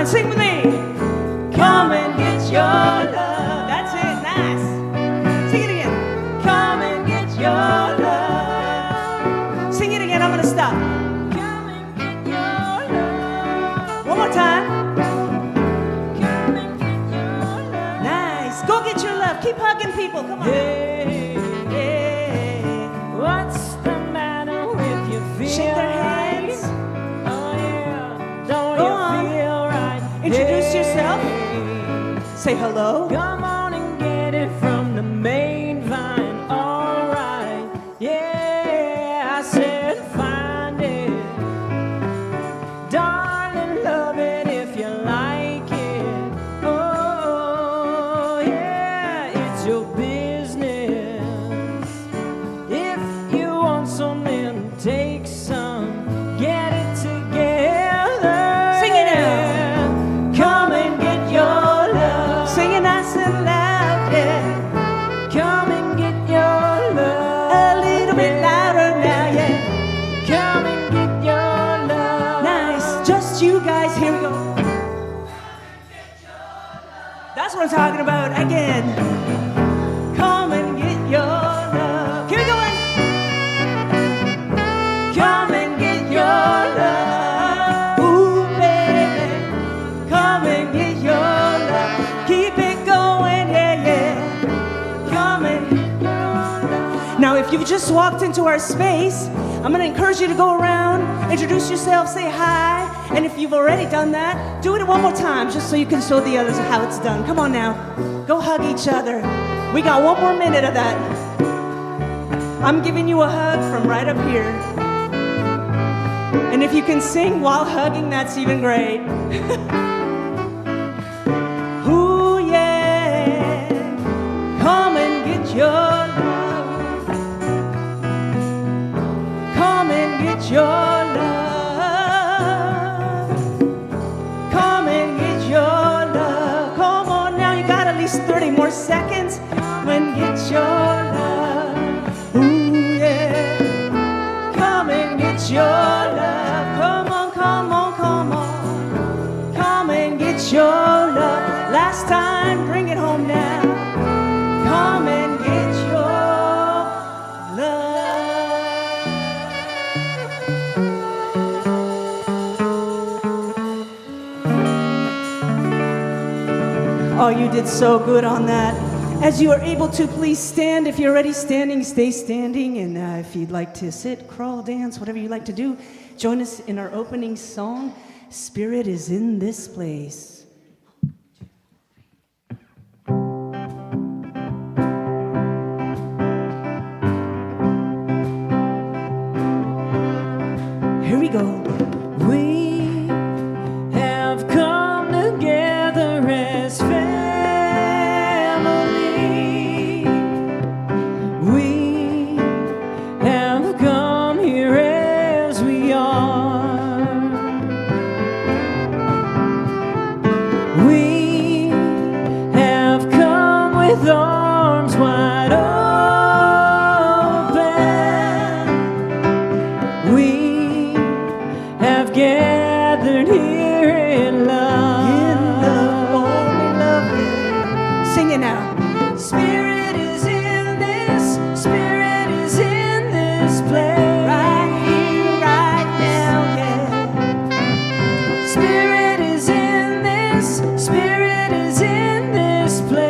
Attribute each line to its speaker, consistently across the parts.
Speaker 1: on, sing with me. Come and get your love. That's it, nice. Sing it again. Come and get your love. Sing it again, I'm gonna stop. Come and get your love. One more time. Come and get your love. Nice. Go get your love. Keep hugging people. Come on. Hey, hey. What's the matter with your feet? Shake their hands. Oh yeah. Don't Go you on. Feel right? Introduce yourself. Say hello. Come on and get it from the main vine. All right. Yeah, I said find it. Darling, love it if you like it. Oh, yeah, it's your business. If you want something, take some. Get it together. Sing it now. Come and get your love. Sing it nice and loud, yeah. Come and get your love. A little bit louder now, yeah. Come and get your love. Nice, just you guys, here we go. That's what I'm talking about, again. Come and get your love. Keep it going. Come and get your love. Ooh, baby. Come and get your love. Keep it going, yeah, yeah. Come and get your love. Now, if you've just walked into our space, I'm going to encourage you to go around, introduce yourself, say hi. And if you've already done that, do it one more time just so you can show the others how it's done. Come on now. Go hug each other. We got one more minute of that. I'm giving you a hug from right up here. And if you can sing while hugging, that's even great. Ooh, yeah. Come and get your love. Come and get your love. Come and get your love. Come on now, you got at least 30 more seconds. Come and get your love. Ooh, yeah. Come and get your love. Come on, come on, come on. Come and get your love. Last time, bring it home now. Come and get your love. Oh, you did so good on that. As you are able to, please stand. If you're already standing, stay standing. And if you'd like to sit, crawl, dance, whatever you like to do, join us in our opening song, Spirit is in this place. Here we go. We have come together as family. We have come here as we are. We have come with arms wide open. We have gathered here in love. In love, only love. Sing it now. Spirit is in this. Spirit is in this place. Right here, right now, yeah. Spirit is in this. Spirit is in this place.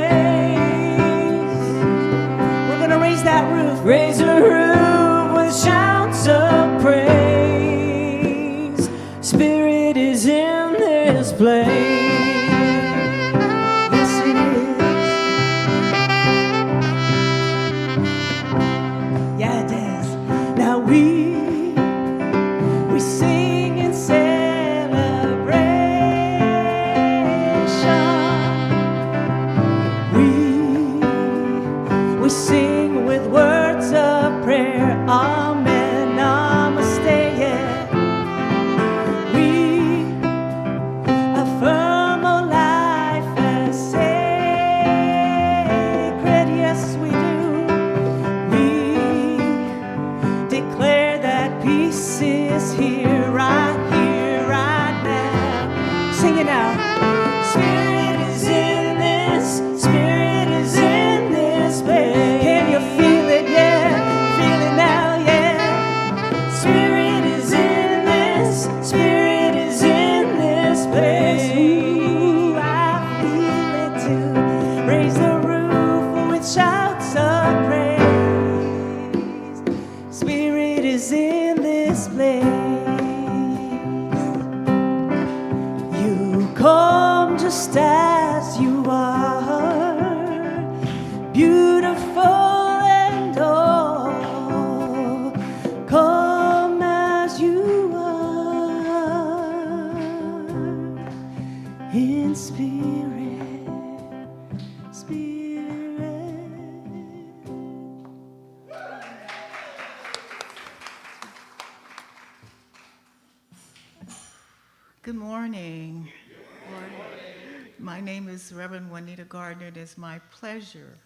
Speaker 1: We're gonna raise that roof. Raise a roof with shouts of praise. Spirit is in this place. Yes, it is. Yeah, it is. Now we sing in celebration. We sing with words of prayer. Amen, namaste, yeah. We affirm Spirit, Spirit.
Speaker 2: Good morning. My name is Reverend Juanita Gardner. It is my pleasure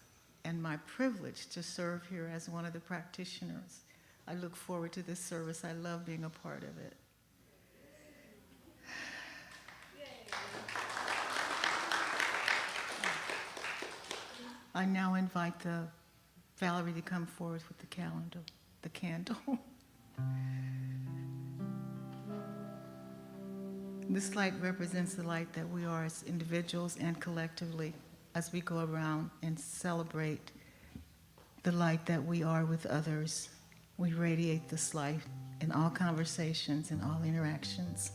Speaker 2: and my privilege to serve here as one of the practitioners. I look forward to this service. I love being a part of it. I now invite Valerie to come forward with the candle. This light represents the light that we are as individuals and collectively as we go around and celebrate the light that we are with others. We radiate this light in all conversations and all interactions.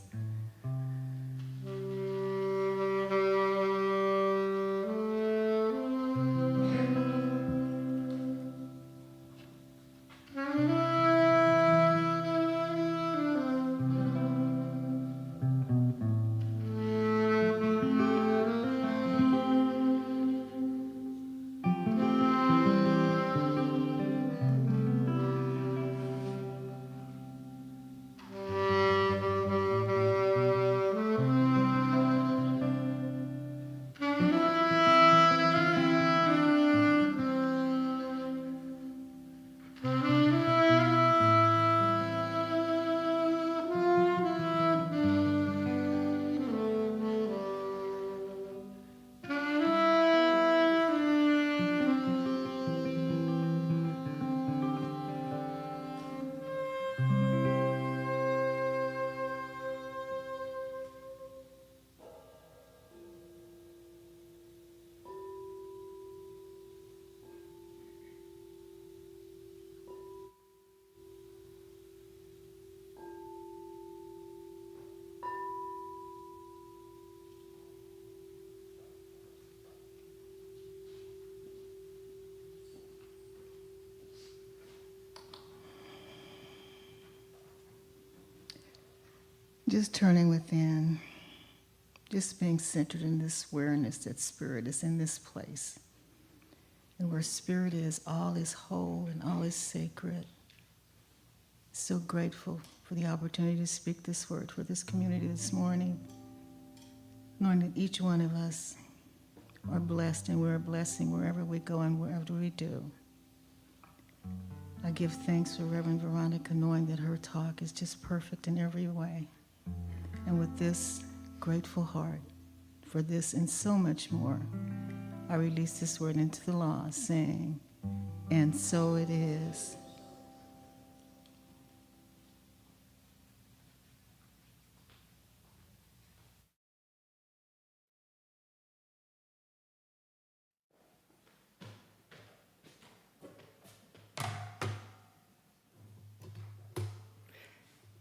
Speaker 2: Just turning within, just being centered in this awareness that Spirit is in this place. And where Spirit is, all is whole and all is sacred. So grateful for the opportunity to speak this word for this community this morning, knowing that each one of us are blessed and we're a blessing wherever we go and wherever we do. I give thanks for Reverend Veronica, knowing that her talk is just perfect in every way. And with this grateful heart for this and so much more, I release this word into the law, saying, and so it is.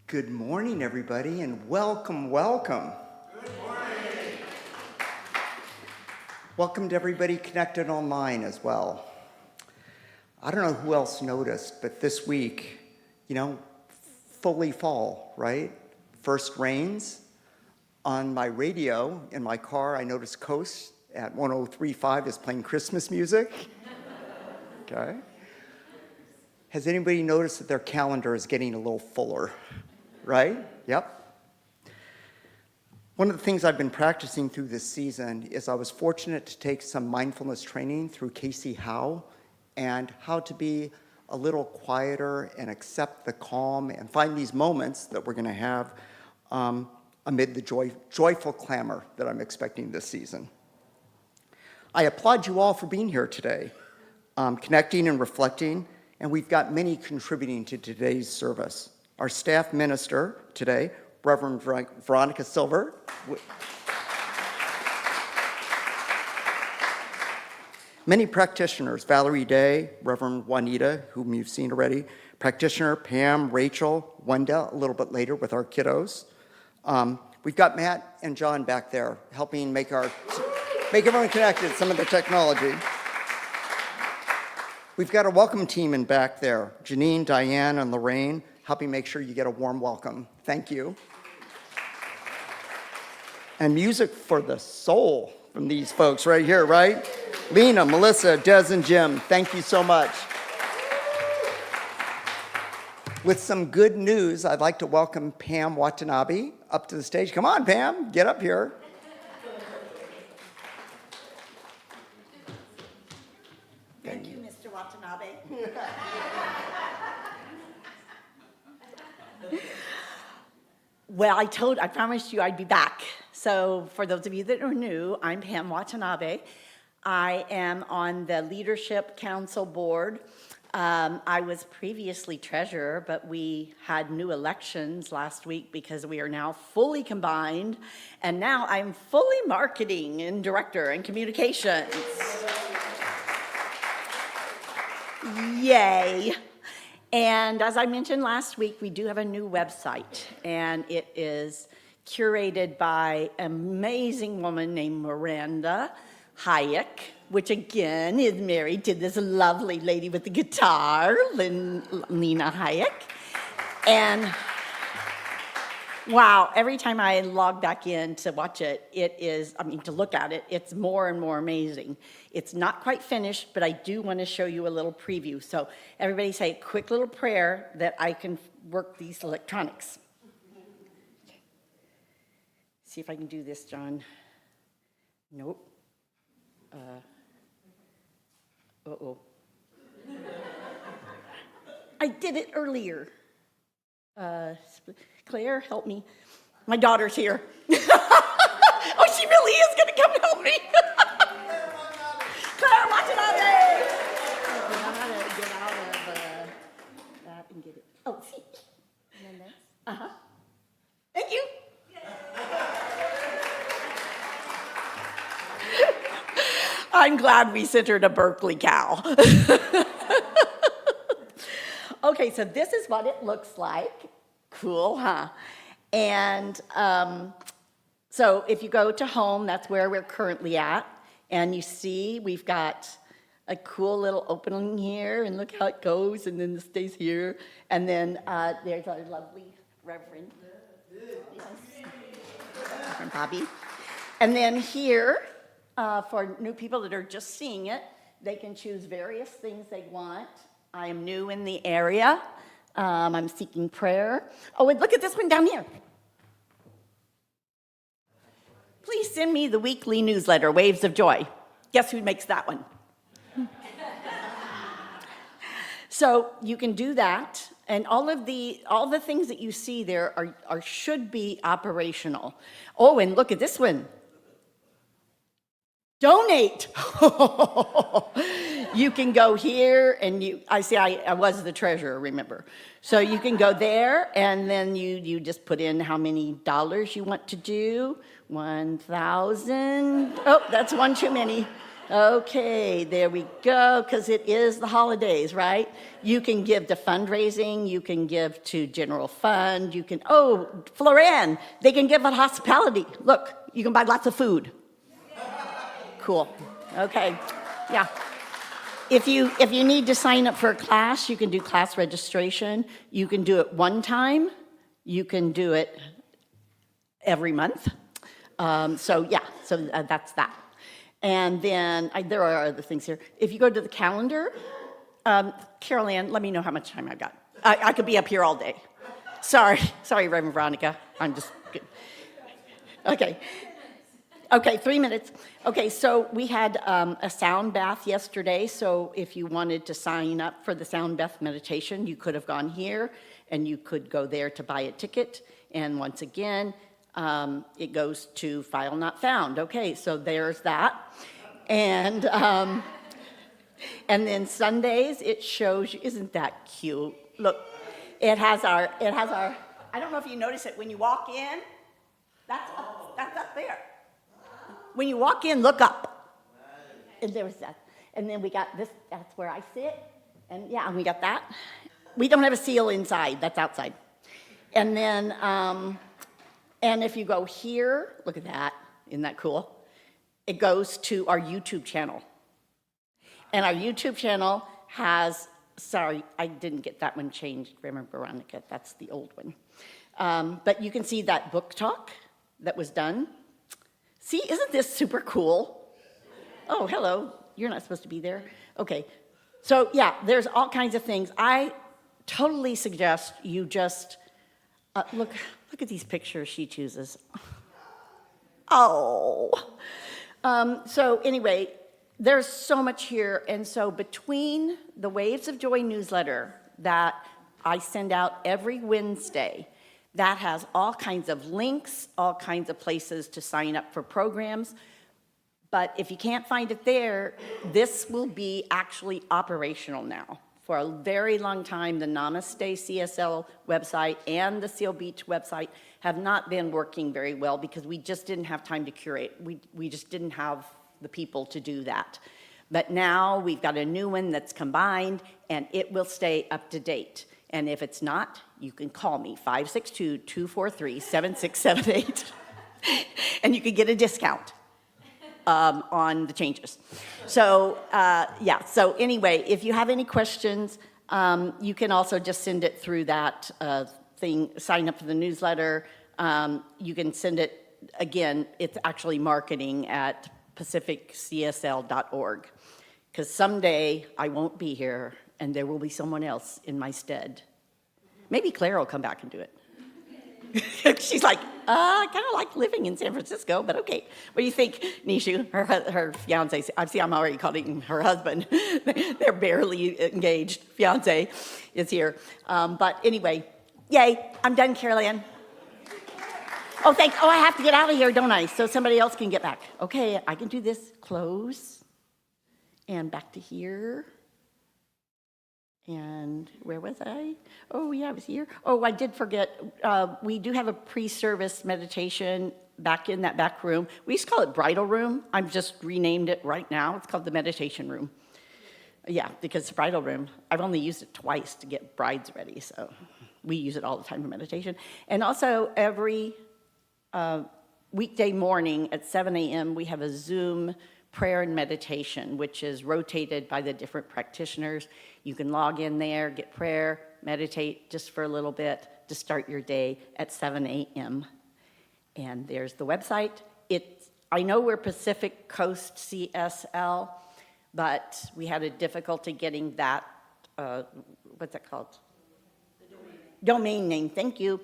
Speaker 3: Good morning, everybody, and welcome, welcome.
Speaker 4: Good morning.
Speaker 3: Welcome to everybody connected online as well. I don't know who else noticed, but this week, fully fall, right? First rains. On my radio in my car, I noticed Coast at 103.5 is playing Christmas music. Okay. Has anybody noticed that their calendar is getting a little fuller? Right? Yep. One of the things I've been practicing through this season is I was fortunate to take some mindfulness training through Casey Howe and how to be a little quieter and accept the calm and find these moments that we're going to have amid the joyful clamor that I'm expecting this season. I applaud you all for being here today, connecting and reflecting, and we've got many contributing to today's service. Our staff minister today, Reverend Veronica Silva. Many practitioners, Valerie Day, Reverend Juanita, whom you've seen already, practitioner Pam, Rachel, Wenda, a little bit later with our kiddos. We've got Matt and John back there helping make everyone connected, some of the technology. We've got a welcome team in back there, Janine, Diane, and Lorraine, helping make sure you get a warm welcome. Thank you. And music for the soul from these folks right here, right? Lena, Melissa, Des, and Jim, thank you so much. With some good news, I'd like to welcome Pam Watanabe up to the stage. Come on, Pam, get up here.
Speaker 5: Thank you, Mr. Watanabe. Well, I promised you I'd be back. So for those of you that are new, I'm Pam Watanabe. I am on the Leadership Council Board. I was previously treasurer, but we had new elections last week because we are now fully combined, and now I'm fully marketing and director and communications. Yay. And as I mentioned last week, we do have a new website, and it is curated by an amazing woman named Miranda Hayek, which again is married to this lovely lady with the guitar, Lena Hayek. And wow, every time I log back in to watch it, to look at it, it's more and more amazing. It's not quite finished, but I do want to show you a little preview. So everybody say a quick little prayer that I can work these electronics. Okay. See if I can do this, John. Nope. Uh-oh. I did it earlier. Claire, help me. My daughter's here. Oh, she really is going to come help me. Claire, watch it out there. I gotta get out of that and get it. Oh, see. And then this. Uh-huh. Thank you. I'm glad we sent her to Berkeley Cal. Okay, so this is what it looks like. Cool, huh? And so if you go to home, that's where we're currently at. And you see we've got a cool little opening here, and look how it goes, and then this stays here. And then there's our lovely Reverend. Yes. Reverend Bobby. And then here, for new people that are just seeing it, they can choose various things they want. I am new in the area. I'm seeking prayer. Oh, and look at this one down here. Please send me the weekly newsletter, Waves of Joy. Guess who makes that one? So you can do that, and all the things that you see there should be operational. Oh, and look at this one. Donate. You can go here, and I was the treasurer, remember. So you can go there, and then you just put in how many dollars you want to do. 1,000. Oh, that's one too many. Okay, there we go, because it is the holidays, right? You can give to fundraising, you can give to general fund, you can, Florian, they can give at hospitality. Look, you can buy lots of food. Cool. Okay. Yeah. If you need to sign up for a class, you can do class registration. You can do it one time. You can do it every month. That's that. And then there are other things here. If you go to the calendar, Carol Ann, let me know how much time I've got. I could be up here all day. Sorry, Reverend Veronica. I'm just good. Okay, 3 minutes. Okay, so we had a sound bath yesterday, so if you wanted to sign up for the sound bath meditation, you could have gone here, and you could go there to buy a ticket, and once again, it goes to File Not Found. Okay, so there's that. And then Sundays, it shows you, isn't that cute? Look, it has our, I don't know if you notice it, when you walk in, that's up there. When you walk in, look up. And there was that. And then we got this, that's where I sit. And we got that. We don't have a seal inside, that's outside. And then, and if you go here, look at that, isn't that cool? It goes to our YouTube channel. And our YouTube channel has, sorry, I didn't get that one changed, remember, Veronica, that's the old one. But you can see that book talk that was done. See, isn't this super cool? Oh, hello. You're not supposed to be there. Okay. So, yeah, there's all kinds of things. I totally suggest you just look at these pictures she chooses. Oh. So anyway, there's so much here. And so between the Waves of Joy newsletter that I send out every Wednesday, that has all kinds of links, all kinds of places to sign up for programs. But if you can't find it there, this will be actually operational now. For a very long time, the Namaste CSL website and the Seal Beach website have not been working very well because we just didn't have time to curate. We just didn't have the people to do that. But now we've got a new one that's combined, and it will stay up to date. And if it's not, you can call me, 562-243-7678, and you can get a discount on the changes. So, yeah, so anyway, if you have any questions, you can also just send it through that thing, sign up for the newsletter. You can send it, again, it's actually marketing at pacificcsl.org, because someday I won't be here and there will be someone else in my stead. Maybe Claire will come back and do it. She's like, I kind of like living in San Francisco, but okay. What do you think, Nishu? Her fiance, see, I'm already calling him her husband. They're barely engaged. Fiance is here. But anyway, yay, I'm done, Carol Ann. Oh, I have to get out of here, don't I? So somebody else can get back. Okay, I can do this. Close. And back to here. And where was I? Oh, yeah, I was here. Oh, I did forget. We do have a pre-service meditation back in that back room. We used to call it bridal room. I've just renamed it right now. It's called the meditation room. Yeah, because the bridal room, I've only used it twice to get brides ready, so we use it all the time for meditation. And also every weekday morning at 7 a.m., we have a Zoom prayer and meditation, which is rotated by the different practitioners. You can log in there, get prayer, meditate just for a little bit to start your day at 7 a.m. And there's the website. I know we're Pacific Coast CSL, but we had a difficulty getting that, what's that called? Domain name, thank you.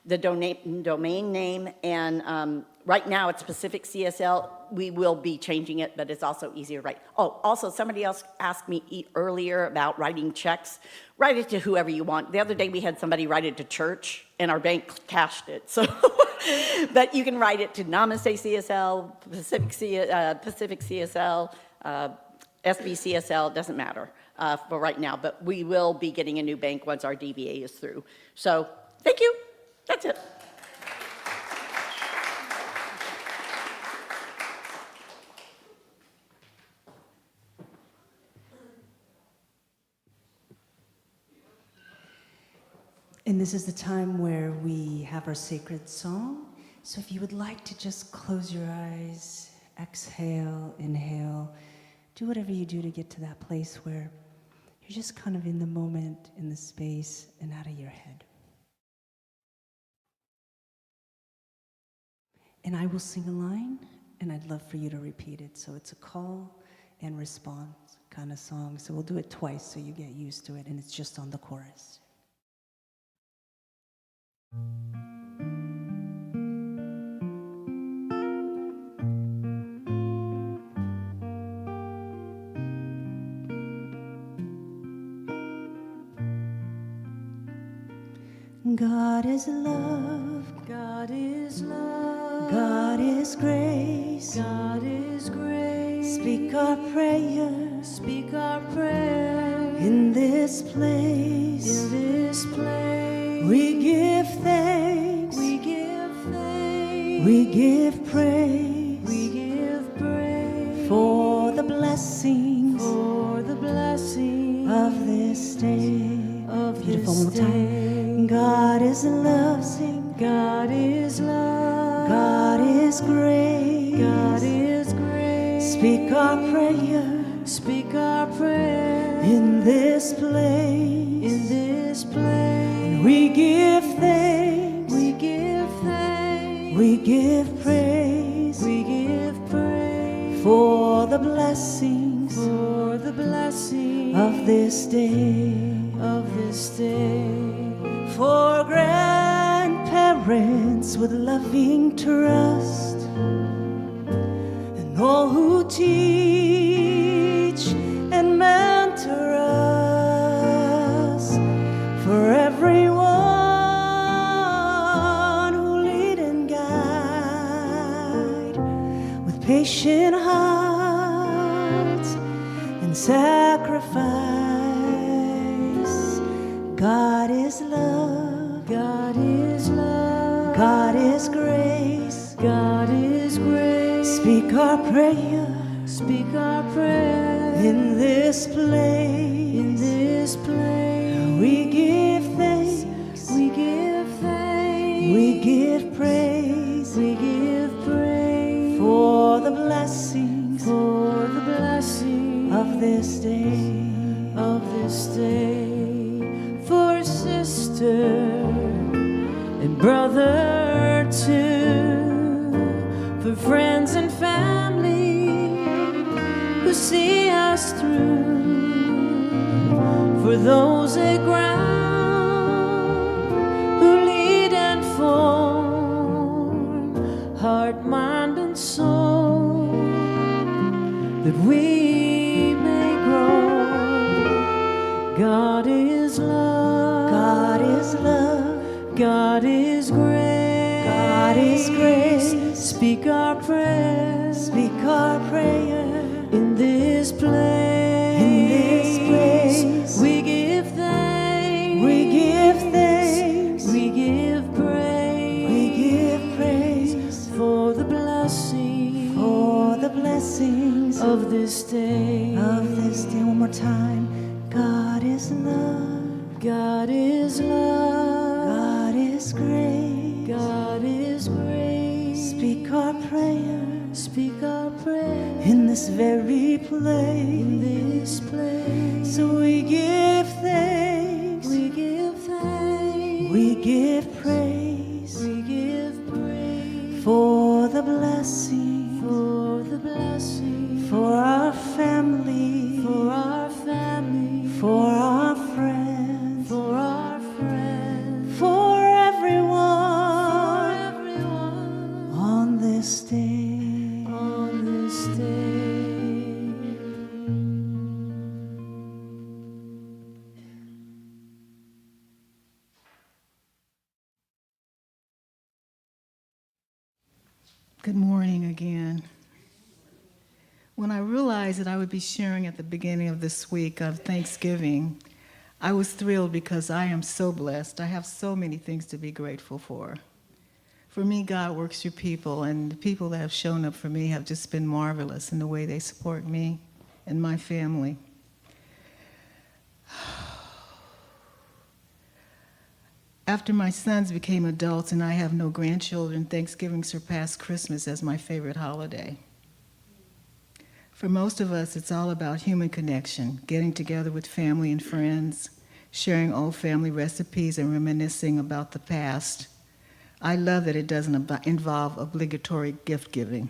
Speaker 5: The domain name, and right now it's Pacific CSL. We will be changing it, but it's also easier to write. Oh, also somebody else asked me earlier about writing checks. Write it to whoever you want. The other day we had somebody write it to church, and our bank cashed it. So, but you can write it to Namaste CSL, Pacific CSL, SBCSL, doesn't matter for right now. But we will be getting a new bank once our DBA is through. So, thank you. That's it.
Speaker 6: And this is the time where we have our sacred song. So if you would like to just close your eyes, exhale, inhale, do whatever you do to get to that place where you're just kind of in the moment, in the space, and out of your head. And I will sing a line, and I'd love for you to repeat it. So it's a call and response kind of song. So we'll do it twice so you get used to it, and it's just on the chorus. God is love.
Speaker 1: God is love.
Speaker 6: God is grace.
Speaker 1: God is grace.
Speaker 6: Speak our prayer.
Speaker 1: Speak our prayer.
Speaker 6: In this place.
Speaker 1: In this place.
Speaker 6: We give thanks.
Speaker 1: We give thanks.
Speaker 6: We give praise.
Speaker 1: We give praise.
Speaker 6: For the blessings.
Speaker 1: For the blessing
Speaker 6: Of this day.
Speaker 1: of
Speaker 6: Beautiful,
Speaker 1: this
Speaker 6: one more time.
Speaker 1: day.
Speaker 6: God is love. Sing.
Speaker 1: God is love.
Speaker 6: God is grace.
Speaker 1: God is grace.
Speaker 6: Speak our prayer.
Speaker 1: Speak our prayer.
Speaker 6: In this place.
Speaker 1: In this place.
Speaker 6: We give thanks.
Speaker 1: We give thanks.
Speaker 6: We give praise.
Speaker 1: We give
Speaker 6: the blessings,
Speaker 1: for the blessing
Speaker 6: of this day,
Speaker 1: of this day.
Speaker 6: for grandparents with loving trust, and all who teach and mentor us, for everyone who lead and guide with patient hearts and sacrifice. God is love,
Speaker 1: God is love,
Speaker 6: God is grace.
Speaker 1: God is grace.
Speaker 6: Speak our prayer
Speaker 1: Speak our prayer
Speaker 6: in this place.
Speaker 1: in this place.
Speaker 6: We give thanks,
Speaker 1: We give thanks,
Speaker 6: we give praise
Speaker 1: we give praise
Speaker 6: for the blessings
Speaker 1: for the blessing
Speaker 6: of this day.
Speaker 1: of this day. For sister and brother too, for friends and family who see us through, for those at ground who lead and form, heart, mind, and soul, that we may grow. God is love,
Speaker 6: God is love,
Speaker 1: God is grace,
Speaker 6: God is grace.
Speaker 1: Speak our prayers
Speaker 6: Speak our prayer
Speaker 1: in this place.
Speaker 6: in this place.
Speaker 1: We give thanks,
Speaker 6: We give thanks,
Speaker 1: we give praise,
Speaker 6: we give praise
Speaker 1: for the blessing
Speaker 6: for the blessings
Speaker 1: of this day.
Speaker 6: of this day. One more time. God is love,
Speaker 1: God is love,
Speaker 6: God is grace.
Speaker 1: God is grace.
Speaker 6: Speak our prayer
Speaker 1: Speak our prayer
Speaker 6: in this very
Speaker 1: in
Speaker 6: place.
Speaker 1: this place.
Speaker 6: So we give thanks,
Speaker 1: We give thanks,
Speaker 6: we give praise
Speaker 1: we give praise
Speaker 6: for the blessing,
Speaker 1: for the blessing,
Speaker 6: for our family,
Speaker 1: for our family,
Speaker 6: for our friends,
Speaker 1: for our friends,
Speaker 6: for
Speaker 1: for
Speaker 6: everyone
Speaker 1: everyone
Speaker 6: on this day.
Speaker 1: on this day.
Speaker 2: Good morning again. When I realized that I would be sharing at the beginning of this week of Thanksgiving, I was thrilled because I am so blessed. I have so many things to be grateful for. For me, God works through people, and the people that have shown up for me have just been marvelous in the way they support me and my family. After my sons became adults and I have no grandchildren, Thanksgiving surpassed Christmas as my favorite holiday. For most of us, it's all about human connection, getting together with family and friends, sharing old family recipes and reminiscing about the past. I love that it doesn't involve obligatory gift giving.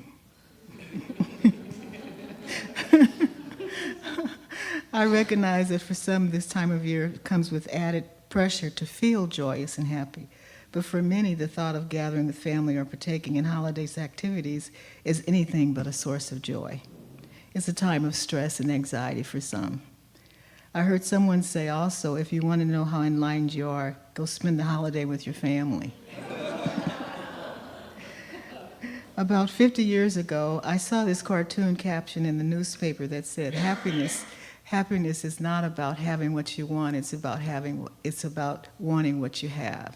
Speaker 2: I recognize that for some, this time of year comes with added pressure to feel joyous and happy. But for many, the thought of gathering the family or partaking in holidays activities is anything but a source of joy. It's a time of stress and anxiety for some. I heard someone say also, if you want to know how enlightened you are, go spend the holiday with your family. About 50 years ago, I saw this cartoon caption in the newspaper that said, happiness is not about having what you want, it's about wanting what you have.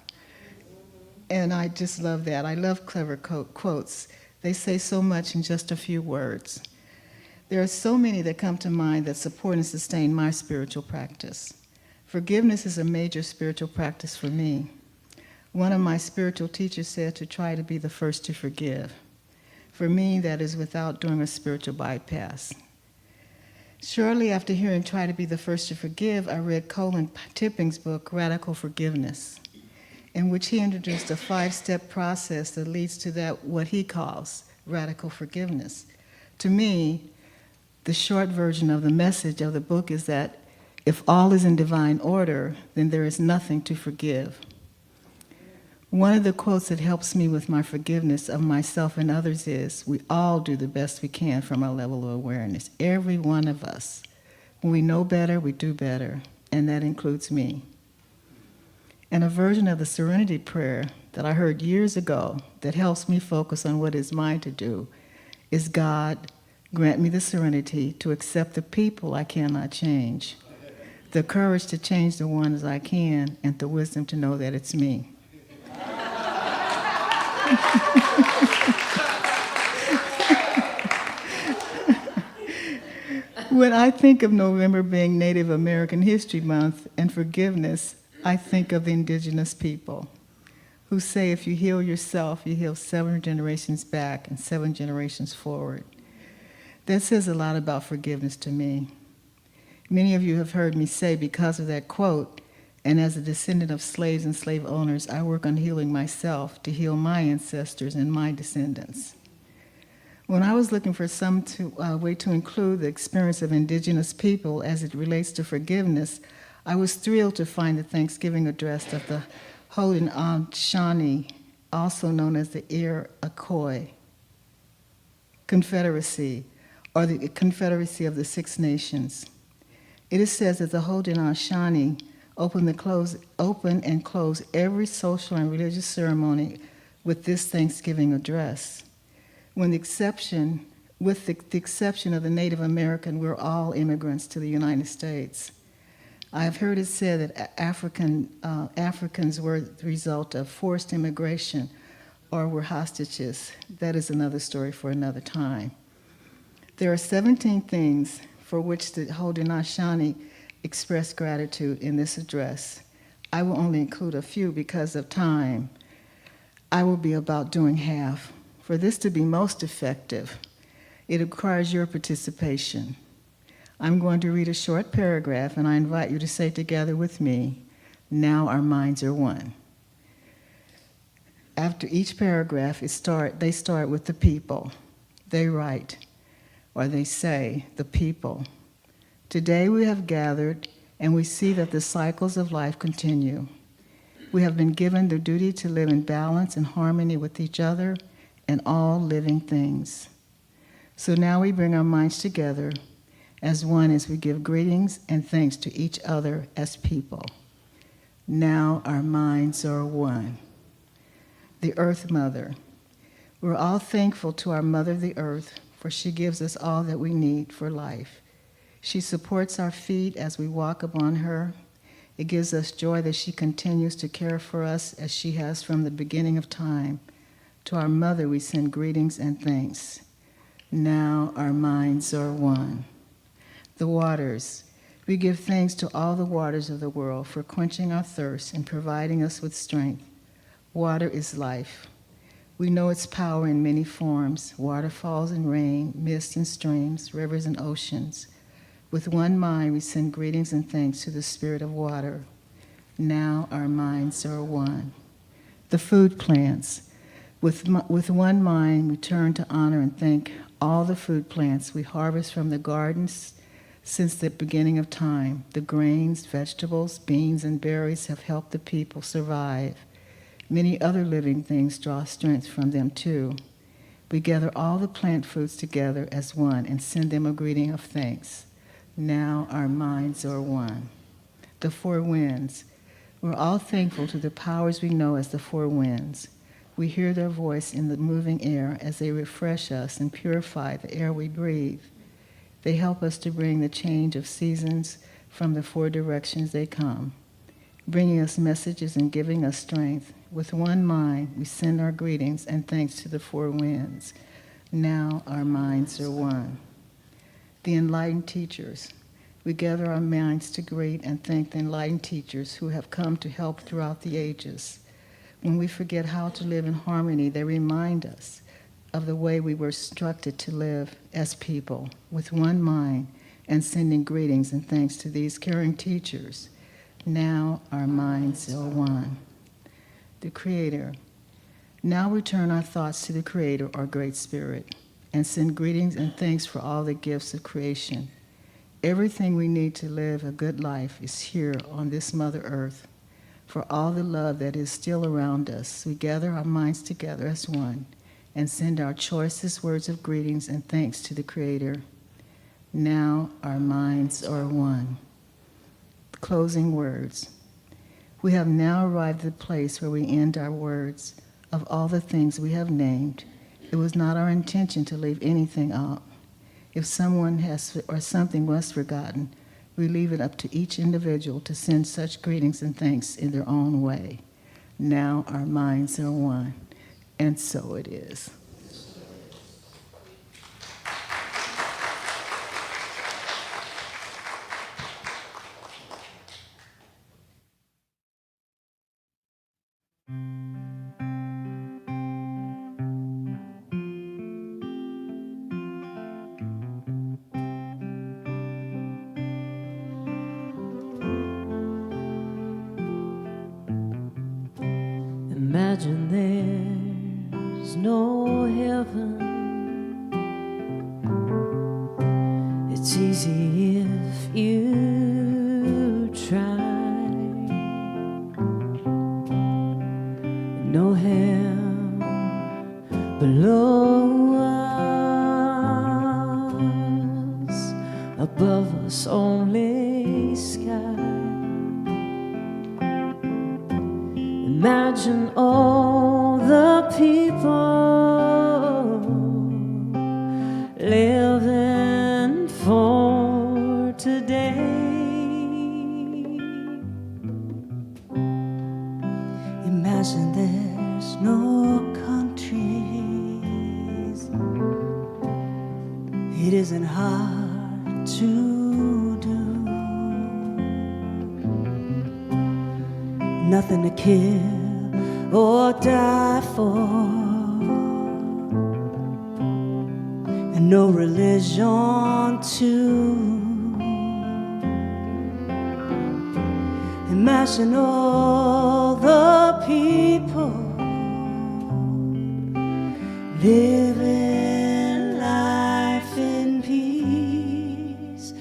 Speaker 2: And I just love that. I love clever quotes. They say so much in just a few words. There are so many that come to mind that support and sustain my spiritual practice. Forgiveness is a major spiritual practice for me. One of my spiritual teachers said to try to be the first to forgive. For me, that is without doing a spiritual bypass. Shortly after hearing Try to Be the First to Forgive, I read Colin Tipping's book, Radical Forgiveness, in which he introduced a 5-step process that leads to that what he calls radical forgiveness. To me, The short version of the message of the book is that if all is in divine order, then there is nothing to forgive. One of the quotes that helps me with my forgiveness of myself and others is, we all do the best we can from our level of awareness. Every one of us. When we know better, we do better, and that includes me. And a version of the Serenity Prayer that I heard years ago that helps me focus on what is mine to do is, God, grant me the serenity to accept the people I cannot change, the courage to change the ones I can, and the wisdom to know that it's me. When I think of November being Native American History Month and forgiveness, I think of the indigenous people who say if you heal yourself, you heal 7 generations back and 7 generations forward. That says a lot about forgiveness to me. Many of you have heard me say, because of that quote, and as a descendant of slaves and slave owners, I work on healing myself to heal my ancestors and my descendants. When I was looking for some way to include the experience of indigenous people as it relates to forgiveness, I was thrilled to find the Thanksgiving address of the Haudenosaunee, also known as the Iroquois Confederacy, or the Confederacy of the Six Nations. It is said that the Haudenosaunee open and close every social and religious ceremony with this Thanksgiving address. With the exception of the Native American, we're all immigrants to the United States. I've heard it said that Africans were the result of forced immigration or were hostages. That is another story for another time. There are 17 things for which the Haudenosaunee express gratitude in this address. I will only include a few because of time. I will be about doing half. For this to be most effective, it requires your participation. I'm going to read a short paragraph, and I invite you to say together with me, now our minds are one. After each paragraph, they start with the people. They write, or they say, the people. Today we have gathered, and we see that the cycles of life continue. We have been given the duty to live in balance and harmony with each other and all living things. So now we bring our minds together as one as we give greetings and thanks to each other as people. Now our minds are one. The Earth Mother. We're all thankful to our Mother, the Earth, for she gives us all that we need for life. She supports our feet as we walk upon her. It gives us joy that she continues to care for us as she has from the beginning of time. To our Mother we send greetings and thanks. Now our minds are one. The waters. We give thanks to all the waters of the world for quenching our thirst and providing us with strength. Water is life. We know its power in many forms: waterfalls and rain, mist and streams, rivers and oceans. With one mind we send greetings and thanks to the Spirit of water. Now our minds are one. The food plants. With one mind, we turn to honor and thank all the food plants we harvest from the gardens since the beginning of time. The grains, vegetables, beans, and berries have helped the people survive. Many other living things draw strength from them too. We gather all the plant foods together as one and send them a greeting of thanks. Now our minds are one. The four winds. We're all thankful to the powers we know as the four winds. We hear their voice in the moving air as they refresh us and purify the air we breathe. They help us to bring the change of seasons from the four directions they come, bringing us messages and giving us strength. With one mind, we send our greetings and thanks to the four winds. Now our minds are one. The enlightened teachers. We gather our minds to greet and thank the enlightened teachers who have come to help throughout the ages. When we forget how to live in harmony, they remind us of the way we were instructed to live as people, with one mind, and sending greetings and thanks to these caring teachers. Now our minds are one. The Creator. Now we turn our thoughts to the Creator, our Great Spirit. and send greetings and thanks for all the gifts of creation. Everything we need to live a good life is here on this Mother Earth. For all the love that is still around us, we gather our minds together as one and send our choicest words of greetings and thanks to the Creator. Now our minds are one. Closing words. We have now arrived at the place where we end our words. Of all the things we have named, it was not our intention to leave anything out. If someone has or something was forgotten, we leave it up to each individual to send such greetings and thanks in their own way. Now our minds are one, and so it is.
Speaker 1: Imagine there's no heaven. It's easy if you try. No hell below us, above us only sky. Imagine all the people living for today.
Speaker 6: Imagine there's no countries. It isn't hard to do. Nothing to kill or die for, and no religion too. Imagine all the people living life in peace.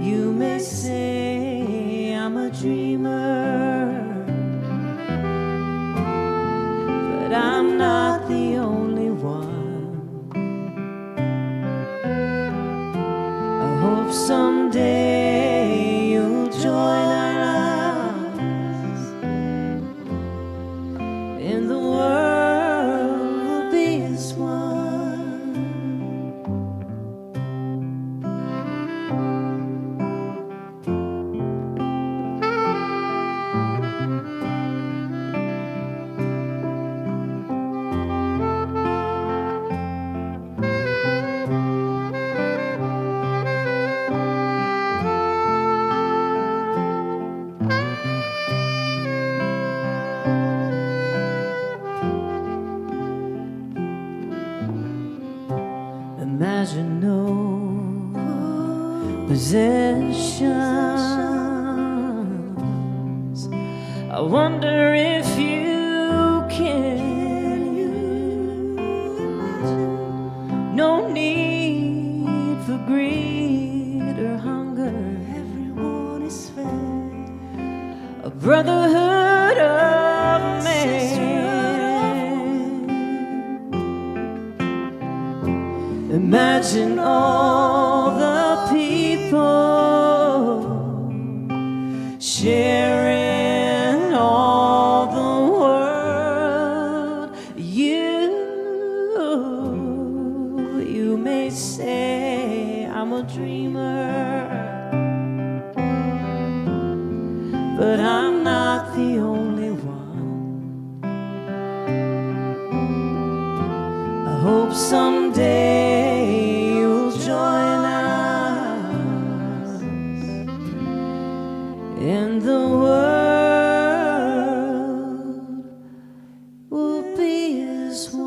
Speaker 6: You may say I'm a dreamer, but I'm not the only one. I hope someday you'll join us, and the world will be as one. Imagine no possessions. I wonder if you can. No need for greed or hunger. Everyone is fed. A brotherhood of man. Imagine all the people sharing all the world. You may say I'm a dreamer, but I'm not the only one. I hope someday you'll join us, and the world will be as one.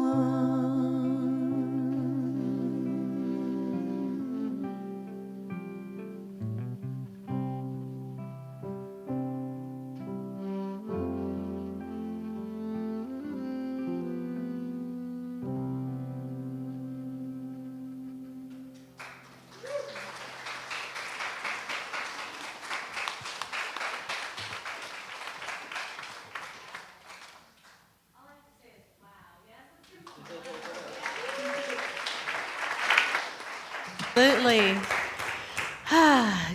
Speaker 7: Absolutely.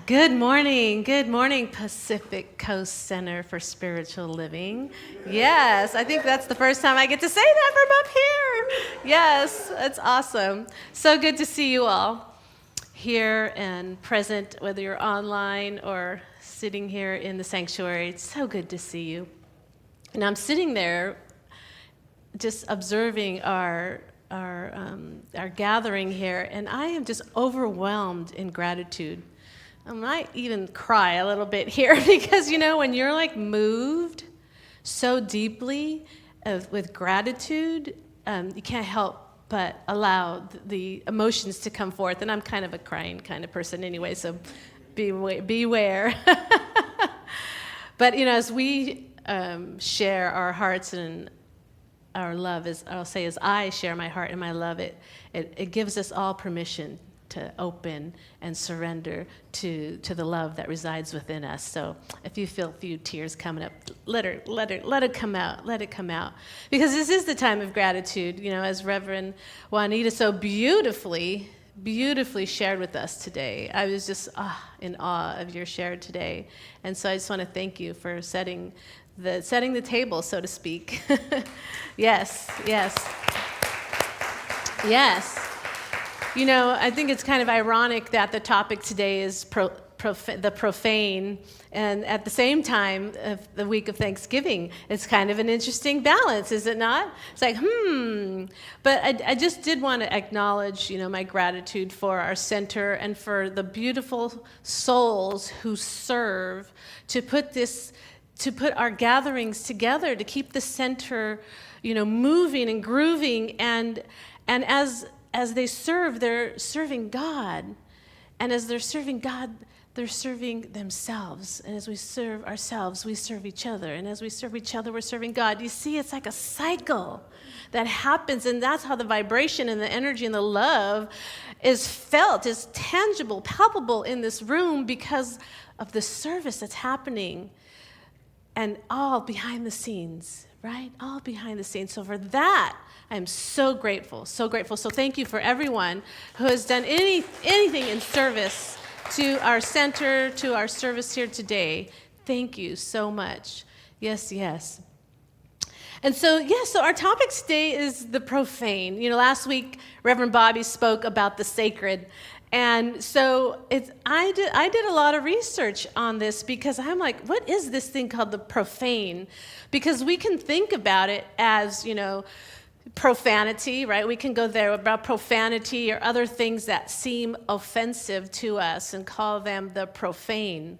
Speaker 7: Good morning, Pacific Coast Center for Spiritual Living. Yes, I think that's the first time I get to say that from up here. Yes, it's awesome. So good to see you all here and present, whether you're online or sitting here in the sanctuary. It's so good to see you. And I'm sitting there just observing our gathering here, and I am just overwhelmed in gratitude. I might even cry a little bit here because, when you're like moved so deeply with gratitude, you can't help but allow the emotions to come forth. And I'm kind of a crying kind of person anyway, so beware. But, as we share our hearts and our love, as I share my heart and my love, it gives us all permission to open and surrender to the love that resides within us. So if you feel a few tears coming up, let it come out. Let it come out. Because this is the time of gratitude, as Reverend Juanita so beautifully shared with us today. I was just in awe of your share today. And so I just want to thank you for setting the table, so to speak. Yes. I think it's kind of ironic that the topic today is the profane, and at the same time, of the week of Thanksgiving. It's kind of an interesting balance, is it not? It's like, But I just did want to acknowledge, my gratitude for our center and for the beautiful souls who serve to put our gatherings together, to keep the center, moving and grooving. And as they serve, they're serving God. And as they're serving God, they're serving themselves. And as we serve ourselves, we serve each other. And as we serve each other, we're serving God. You see, it's like a cycle that happens. And that's how the vibration and the energy and the love is felt, is tangible, palpable in this room because of the service that's happening. And all behind the scenes, right? All behind the scenes. So for that, I'm so grateful, so grateful. So thank you for everyone who has done anything in service to our center, to our service here today. Thank you so much. Yes. And so our topic today is the profane. Last week, Reverend Bobby spoke about the sacred. And so I did a lot of research on this because I'm like, what is this thing called the profane? Because we can think about it as, profanity, right? We can go there about profanity or other things that seem offensive to us and call them the profane.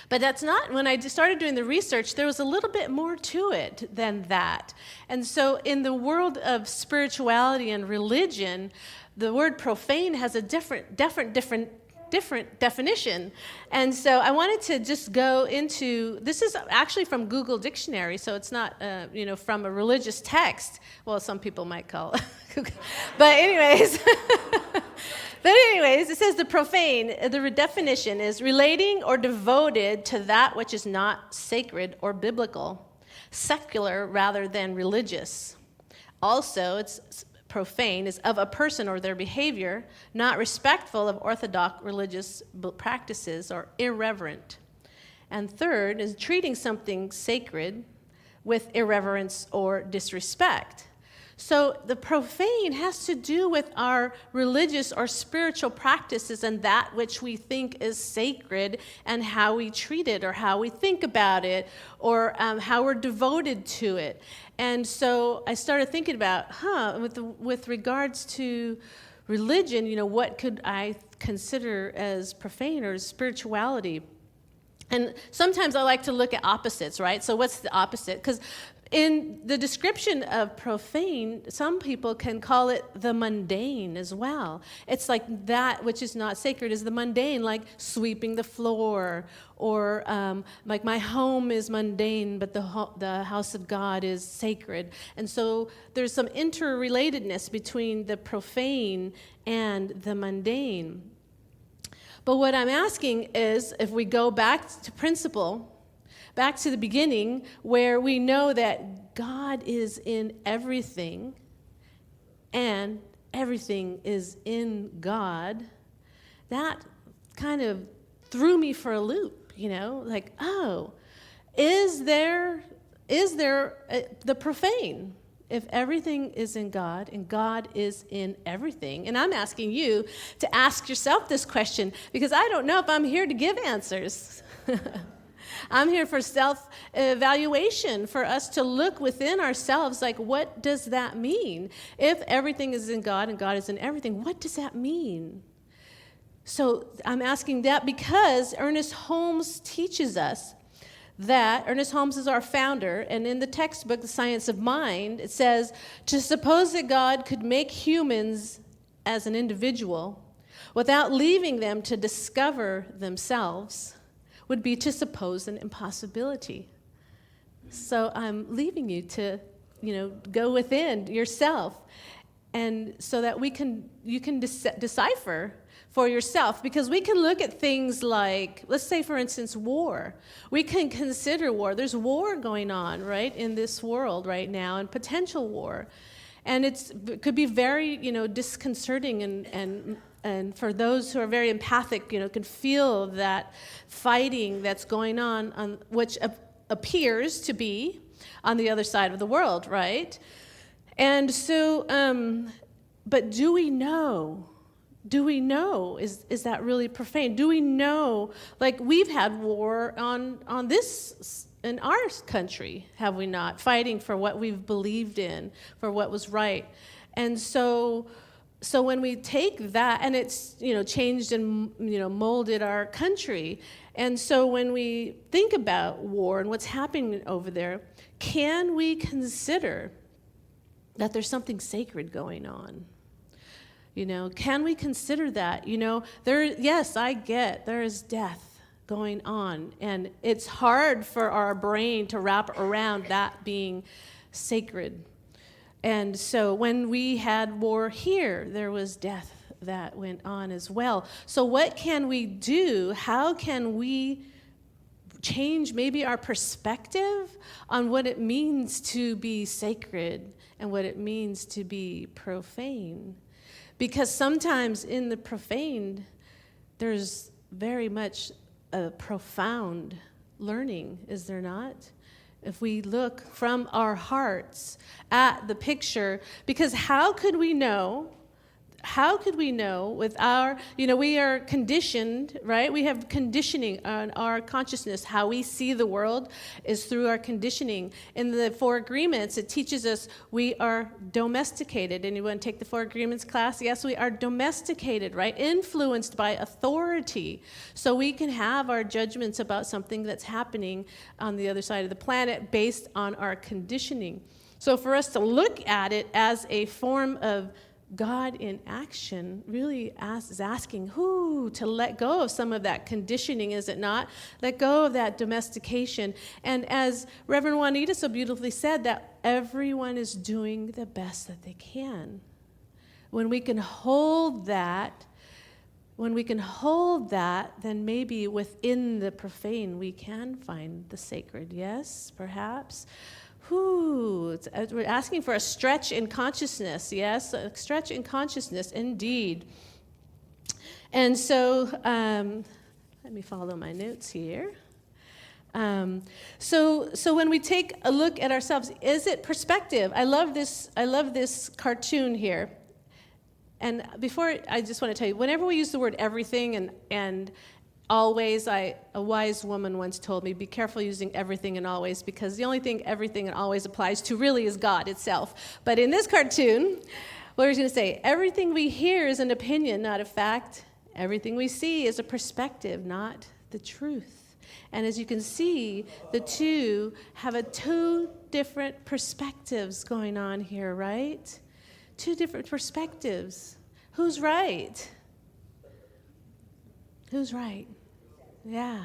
Speaker 7: But that's not, when I started doing the research, there was a little bit more to it than that. And so in the world of spirituality and religion, the word profane has a different definition. And so I wanted to just go into, this is actually from Google Dictionary, so it's not, from a religious text. Well, some people might call it Google. But anyways, it says the profane, the definition is relating or devoted to that which is not sacred or biblical, secular rather than religious. Also, it's profane is of a person or their behavior, not respectful of orthodox religious practices or irreverent. And third is treating something sacred with irreverence or disrespect. So the profane has to do with our religious or spiritual practices and that which we think is sacred and how we treat it or how we think about it or how we're devoted to it. And so I started thinking about, with regards to religion, what could I consider as profane or spirituality? And sometimes I like to look at opposites, right? So what's the opposite? Because in the description of profane, some people can call it the mundane as well. It's like that which is not sacred is the mundane, like sweeping the floor, or like my home is mundane, but the house of God is sacred. And so there's some interrelatedness between the profane and the mundane. But what I'm asking is, if we go back to principle, back to the beginning, where we know that God is in everything, and everything is in God, that kind of threw me for a loop, like, oh, is there the profane? If everything is in God and God is in everything. And I'm asking you to ask yourself this question, because I don't know if I'm here to give answers. I'm here for self-evaluation, for us to look within ourselves, like, what does that mean? If everything is in God and God is in everything, what does that mean? So I'm asking that because Ernest Holmes teaches us that. Ernest Holmes is our founder, and in the textbook, The Science of Mind, it says, to suppose that God could make humans as an individual without leaving them to discover themselves would be to suppose an impossibility. So I'm leaving you to, go within yourself, and so that you can decipher for yourself, because we can look at things like, let's say, for instance, war. We can consider war. There's war going on, right, in this world right now, and potential war. And it could be very, disconcerting, and for those who are very empathic, can feel that fighting that's going on which appears to be on the other side of the world, right? And so, but do we know? Do we know? Is that really profane? Do we know? Like, we've had war on this in our country, have we not? Fighting for what we've believed in, for what was right. And so when we take that, and it's, changed and, molded our country. And so when we think about war and what's happening over there, can we consider that there's something sacred going on? Can we consider that? Yes, I get there is death going on, and it's hard for our brain to wrap around that being sacred. And so when we had war here, there was death that went on as well. So what can we do? How can we change maybe our perspective on what it means to be sacred and what it means to be profane? Because sometimes in the profane, there's very much a profound learning, is there not? If we look from our hearts at the picture, because how could we know with our, we are conditioned, right? We have conditioning on our consciousness. How we see the world is through our conditioning. In the Four Agreements, it teaches us we are domesticated. Anyone take the Four Agreements class? Yes, we are domesticated, right? Influenced by authority. So we can have our judgments about something that's happening on the other side of the planet based on our conditioning. So for us to look at it as a form of God in action really is asking who to let go of some of that conditioning, is it not? Let go of that domestication. And as Reverend Juanita so beautifully said, that everyone is doing the best that they can. When we can hold that, then maybe within the profane we can find the sacred. Yes, perhaps. We're asking for a stretch in consciousness, yes, a stretch in consciousness, indeed. And so, let me follow my notes here. So when we take a look at ourselves, is it perspective? I love this cartoon here. And before, I just want to tell you, whenever we use the word everything and always, a wise woman once told me, be careful using everything and always, because the only thing everything and always applies to really is God itself. But in this cartoon, what was going to say? Everything we hear is an opinion, not a fact. Everything we see is a perspective, not the truth. And as you can see, the two have two different perspectives going on here, right? Two different perspectives. Who's right? Who's right? Yeah.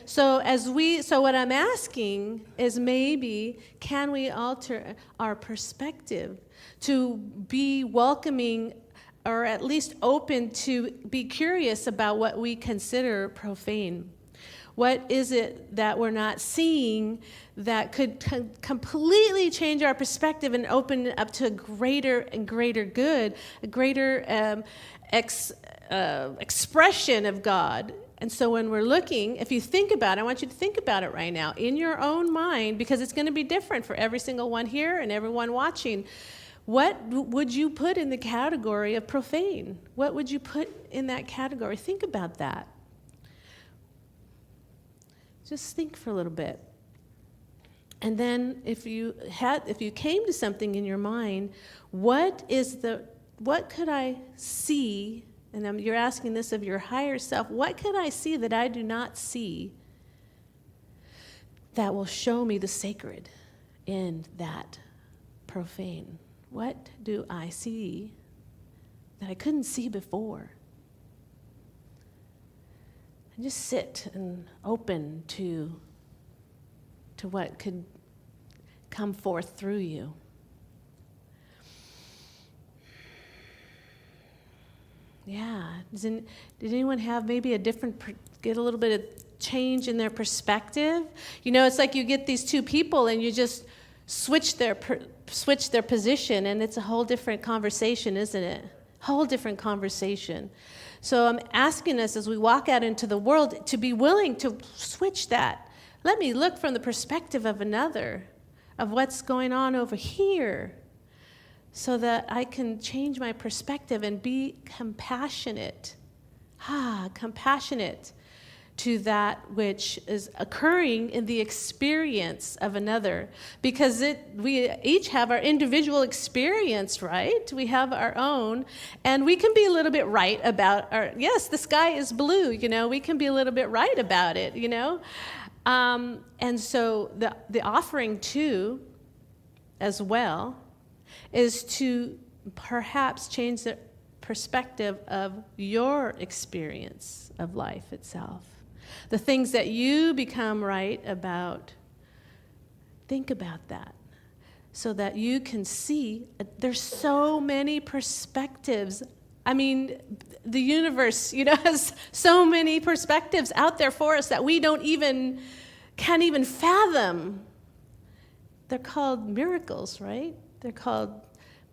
Speaker 7: So what I'm asking is, maybe can we alter our perspective to be welcoming, or at least open to be curious about what we consider profane? What is it that we're not seeing that could completely change our perspective and open it up to a greater and greater good, a greater expression of God? And so when we're looking, if you think about it, I want you to think about it right now in your own mind, because it's going to be different for every single one here and everyone watching. What would you put in the category of profane? What would you put in that category? Think about that. Just think for a little bit. And then if you came to something in your mind, what could I see? And you're asking this of your higher self. What could I see that I do not see that will show me the sacred in that profane? What do I see that I couldn't see before? And just sit and open to what could come forth through you. Yeah. Did anyone have maybe get a little bit of change in their perspective? You know, it's like you get these two people and you just switch their position, and it's a whole different conversation, isn't it? Whole different conversation. So I'm asking us as we walk out into the world to be willing to switch that. Let me look from the perspective of another, of what's going on over here, so that I can change my perspective and be compassionate. Compassionate to that which is occurring in the experience of another. Because we each have our individual experience, right? We have our own, and we can be a little bit right about yes, the sky is blue, we can be a little bit right about it, And so the offering too, as well, is to perhaps change the perspective of your experience of life itself. The things that you become right about, think about that so that you can see there's so many perspectives. I mean, the universe, has so many perspectives out there for us that we can't even fathom. They're called miracles, right?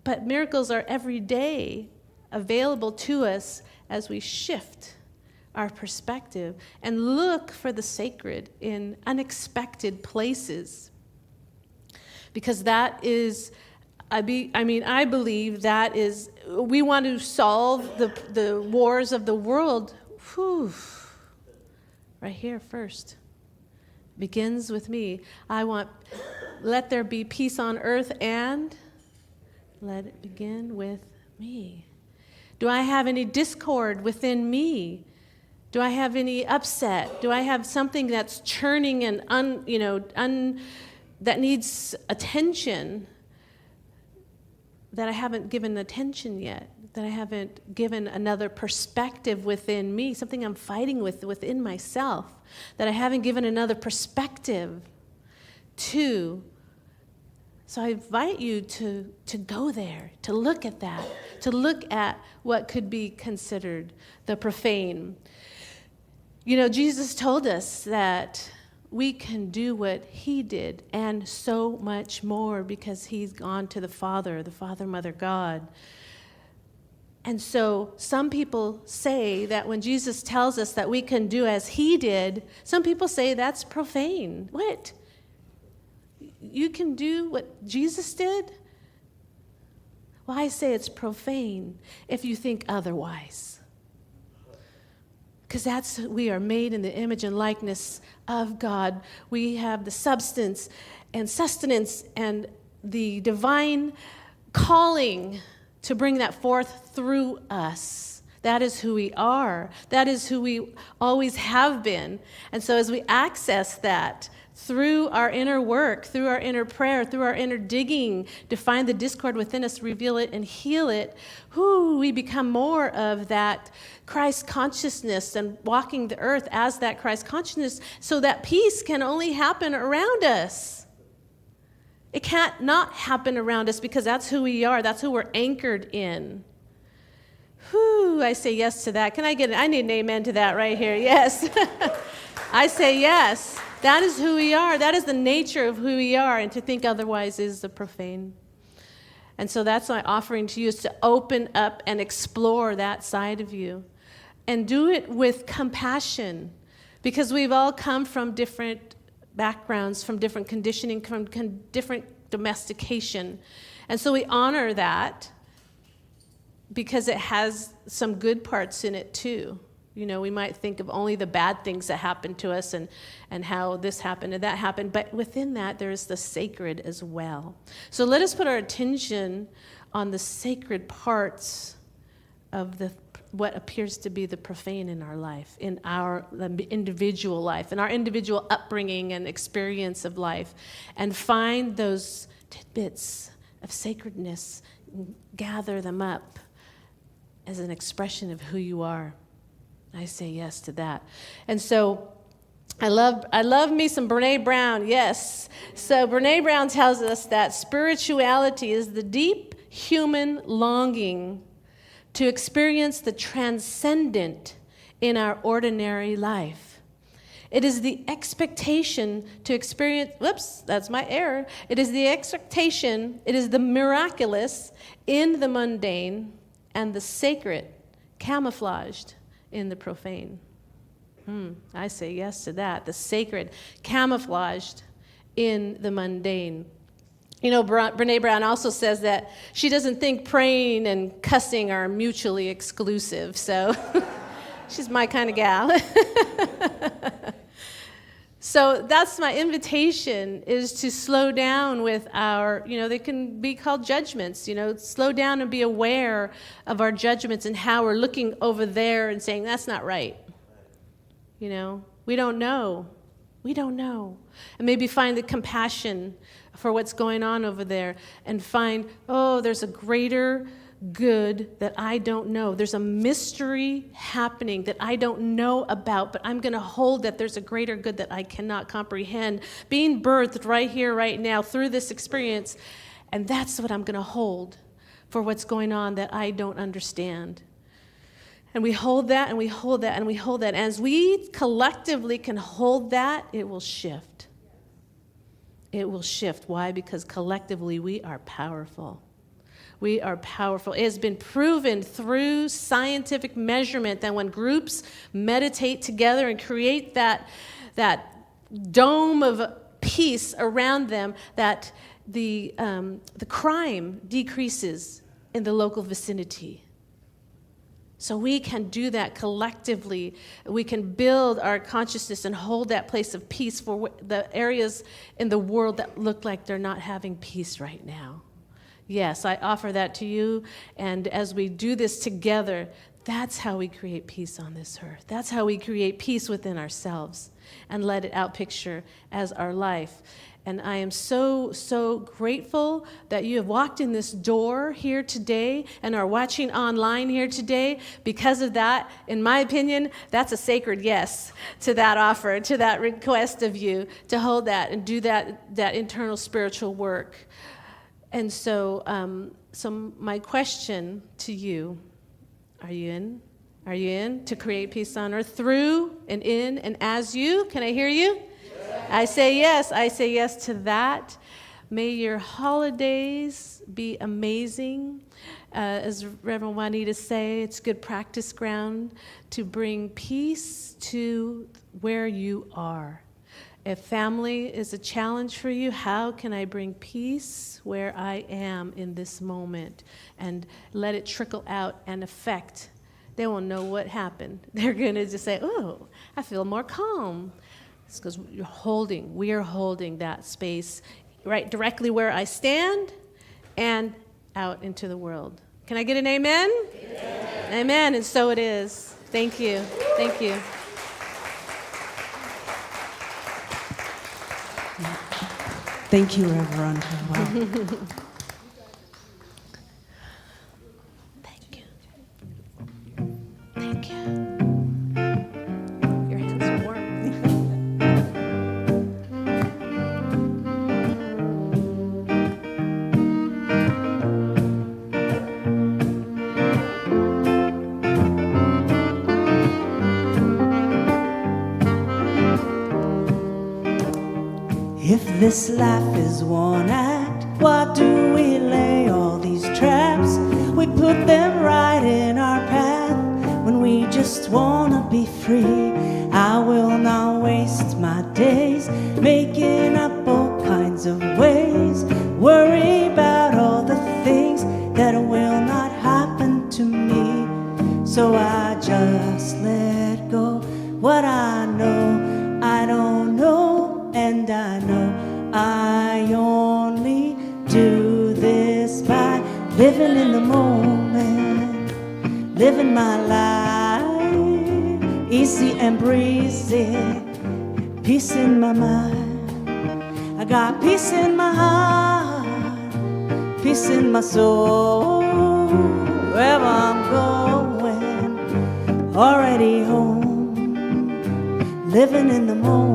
Speaker 7: But miracles are every day available to us as we shift our perspective and look for the sacred in unexpected places. Because that is, I believe that is, we want to solve the wars of the world, right here first. Begins with me. Let there be peace on earth, and let it begin with me. Do I have any discord within me? Do I have any upset? Do I have something that's churning and that needs attention that I haven't given attention yet? That I haven't given another perspective within me? Something I'm fighting within myself that I haven't given another perspective to. So I invite you to go there, to look at that, to look at what could be considered the profane. Jesus told us that we can do what he did and so much more because he's gone to the Father, Mother, God. And so some people say that when Jesus tells us that we can do as he did, some people say that's profane. What? You can do what Jesus did? Well, I say it's profane if you think otherwise. Because we are made in the image and likeness of God. We have the substance and sustenance and the divine calling to bring that forth through us. That is who we are. That is who we always have been. And so as we access that through our inner work, through our inner prayer, through our inner digging to find the discord within us, reveal it, and heal it, we become more of that Christ consciousness and walking the earth as that Christ consciousness, so that peace can only happen around us. It can't not happen around us because that's who we are. That's who we're anchored in. Whew, I say yes to that. I need an amen to that right here. Yes. I say yes. That is who we are. That is the nature of who we are. And to think otherwise is the profane. And so that's my offering to you, is to open up and explore that side of you. And do it with compassion. Because we've all come from different backgrounds, from different conditioning, from different domestication. And so we honor that because it has some good parts in it too. You know, we might think of only the bad things that happened to us and how this happened and that happened, but within that there is the sacred as well. So let us put our attention on the sacred parts of what appears to be the profane in our life, in our individual life, in our individual upbringing and experience of life, and find those tidbits of sacredness, gather them up as an expression of who you are. I say yes to that. And so I love me some Brene Brown, yes. So Brene Brown tells us that spirituality is the deep human longing to experience the transcendent in our ordinary life. It is the expectation to experience, whoops, that's my error. It is the expectation, it is the miraculous in the mundane and the sacred camouflaged in the profane. I say yes to that. The sacred camouflaged in the mundane. You know, Brene Brown also says that she doesn't think praying and cussing are mutually exclusive. So she's my kind of gal. So that's my invitation, is to slow down with our, they can be called judgments, slow down and be aware of our judgments and how we're looking over there and saying, that's not right. We don't know. We don't know. And maybe find the compassion for what's going on over there and find, there's a greater good that I don't know. There's a mystery happening that I don't know about, but I'm going to hold that there's a greater good that I cannot comprehend being birthed right here, right now through this experience. And that's what I'm going to hold for what's going on that I don't understand. And we hold that, and we hold that, and we hold that. As we collectively can hold that, it will shift. It will shift. Why? Because collectively we are powerful. We are powerful. It has been proven through scientific measurement that when groups meditate together and create that dome of peace around them, that the crime decreases in the local vicinity. So we can do that collectively. We can build our consciousness and hold that place of peace for the areas in the world that look like they're not having peace right now. Yes, I offer that to you, and as we do this together, that's how we create peace on this earth. That's how we create peace within ourselves and let it outpicture as our life. And I am so, so grateful that you have walked in this door here today and are watching online here today. Because of that, in my opinion, that's a sacred yes to that offer, to that request of you to hold that and do that internal spiritual work. And so, my question to you, are you in? Are you in to create peace on earth through and in and as you? Can I hear you? Yes. I say yes. I say yes to that. May your holidays be amazing. As Reverend Juanita say, it's good practice ground to bring peace to where you are. If family is a challenge for you, how can I bring peace where I am in this moment and let it trickle out and affect? They won't know what happened. They're going to just say, oh, I feel more calm. It's because we are holding that space right directly where I stand and out into the world. Can I get an amen? Amen. Amen, and so it is. Thank you. Thank you.
Speaker 6: Thank you, Veronica. Wow.
Speaker 7: Thank you. Thank you. Your hands are warm.
Speaker 6: this life is one act. Why do we lay all these traps? We put them right in our path when we just wanna be free. I will not waste my days making up all kinds of ways, worry about all the things that will not happen to me. So I just let go. What I know, I don't know, and I know I only do this by living in the moment, living my life, easy and breezy, peace in my mind. I got peace in my heart, peace in my soul. Wherever I'm going, already home, living in the moment.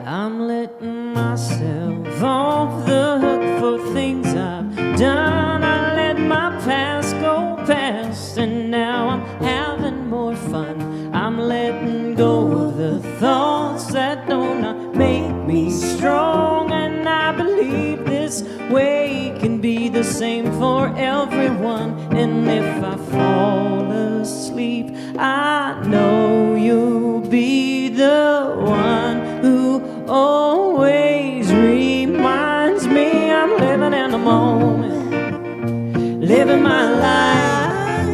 Speaker 8: I'm letting myself off the hook for things I've done. I let my past go past, and now I'm having more fun. I'm letting go of the thoughts that do not make me strong, and I believe this way can be the same for everyone. And if I fall asleep, I know you'll be the one who always reminds me I'm living in the moment, living my life,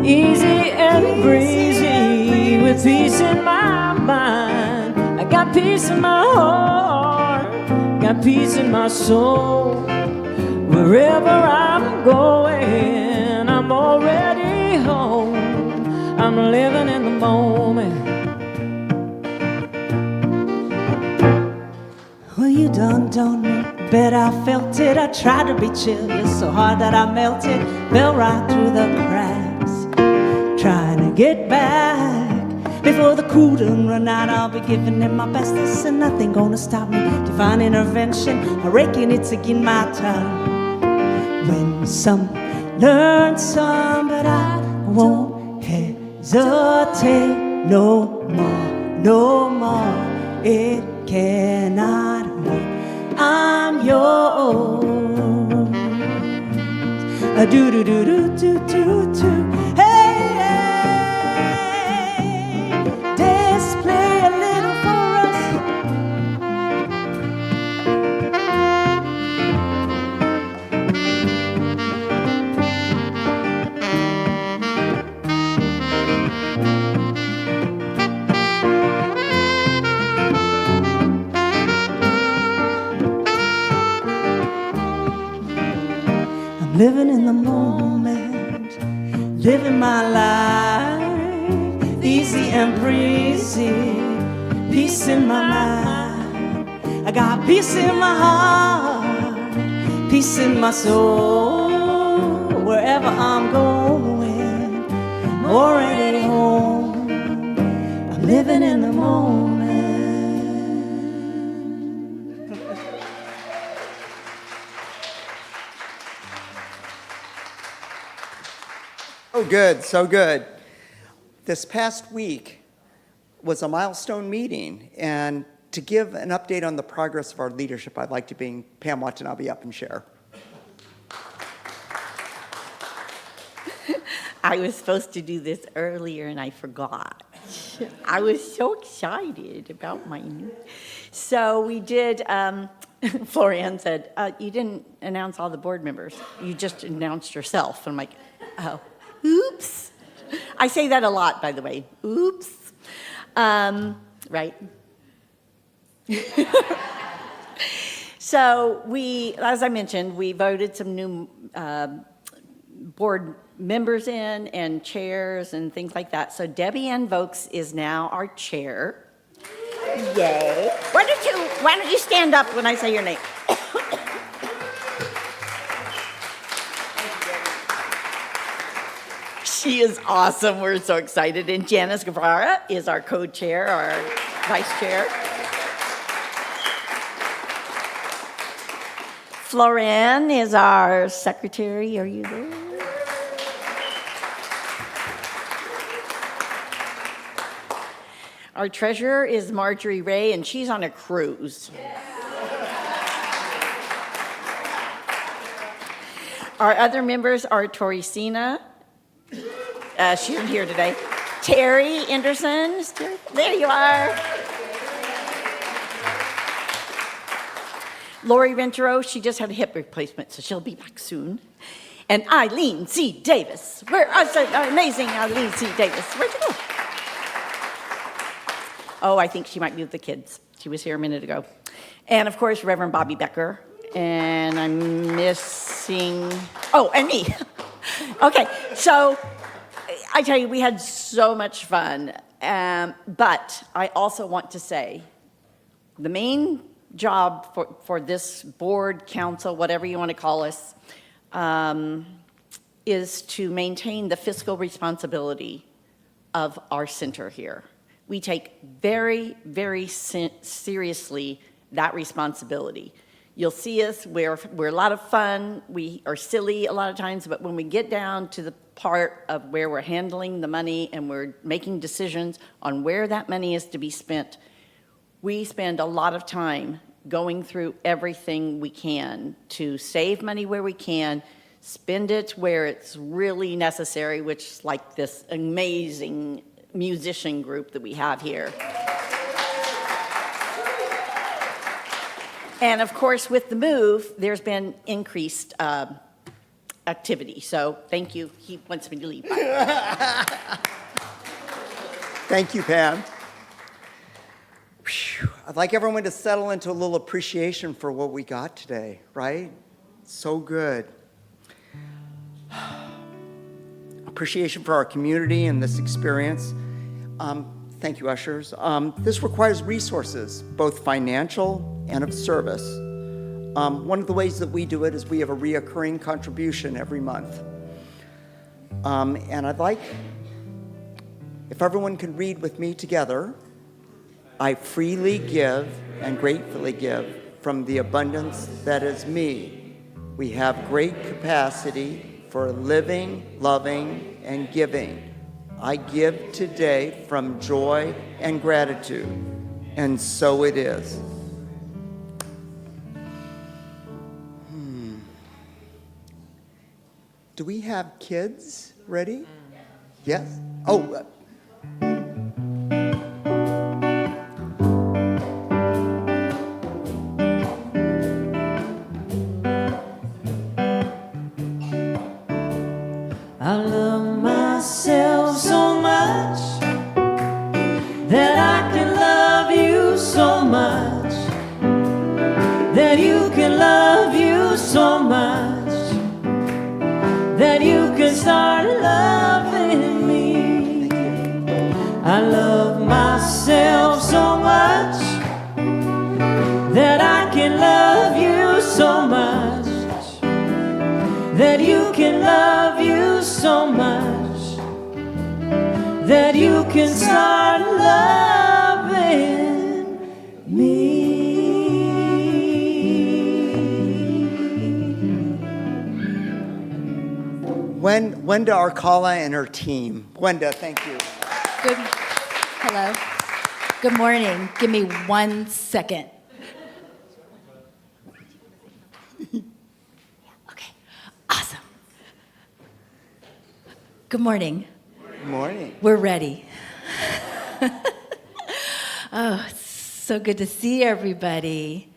Speaker 8: easy and breezy, with peace in my mind. I got peace in my heart, got peace in my soul. Wherever I'm going, I'm already home. I'm living in the moment.
Speaker 6: Well, you done me, bet I felt it. I tried to be chill, it's so hard that I melted, fell right through the cracks, trying to get back. Before the cool done run out, I'll be giving it my best. This and nothing gonna stop me. Divine intervention, I reckon it's again my time. When some learn some, but I won't hesitate no more, no more. It cannot wait. I'm yours. A do do do do do do do. Hey, hey, let's play a little for us. Living in the moment, living my life, easy and breezy, peace in my mind. I got peace in my heart, peace in my soul. Wherever I'm going, I'm already home. I'm living in the moment.
Speaker 3: So good, so good. This past week was a milestone meeting, and to give an update on the progress of our leadership, I'd like to bring Pam Watanabe up and share.
Speaker 5: I was supposed to do this earlier and I forgot. I was so excited about my new. So we did, Florian said, you didn't announce all the board members. You just announced yourself. And I'm like, oh, oops. I say that a lot, by the way. Oops. Right? So we, as I mentioned, we voted some new board members in and chairs and things like that. So Debbie Ann Vokes is now our chair. Yay. Why don't you stand up when I say your name? She is awesome. We're so excited. And Janice Guevara is our co-chair, our vice chair. Florian is our secretary. Are you there? Our treasurer is Marjorie Ray, and she's on a cruise. Our other members are Tori Sina. She isn't here today. Terry Anderson. Is Terry? There you are. Lori Rentero, she just had a hip replacement, so she'll be back soon. And Eileen C. Davis. Amazing Eileen C. Davis. Where'd you go? Oh, I think she might be with the kids. She was here a minute ago. And of course, Reverend Bobby Becker. And I'm missing, oh, and me. Okay, so I tell you, we had so much fun. But I also want to say, the main job for this board, council, whatever you want to call us, is to maintain the fiscal responsibility of our center here. We take very, very seriously that responsibility. You'll see us, we're a lot of fun, we are silly a lot of times, but when we get down to the part of where we're handling the money and we're making decisions on where that money is to be spent, we spend a lot of time going through everything we can to save money where we can, spend it where it's really necessary, which is like this amazing musician group that we have here. And of course, with the move, there's been increased activity. So thank you. He wants me to leave.
Speaker 3: Thank you, Pam. Whew. I'd like everyone to settle into a little appreciation for what we got today, right? So good. Appreciation for our community and this experience. Thank you, ushers. This requires resources, both financial and of service. One of the ways that we do it is we have a reoccurring contribution every month. And I'd like, if everyone can read with me together, I freely give and gratefully give from the abundance that is me. We have great capacity for living, loving, and giving. I give today from joy and gratitude, and so it is. Do we have kids ready? Yes? Oh,
Speaker 8: I love myself so much that I can love you so much, that you can love you so much, that you can start loving me. I love myself so much that I can love you so much, that you can love you so much, that you can start loving me.
Speaker 3: Wenda Arcala and her team. Wenda, thank you.
Speaker 9: Hello. Good morning. Give me 1 second. Okay. Awesome. Good morning.
Speaker 3: Good morning.
Speaker 9: We're ready. Oh, it's so good to see everybody.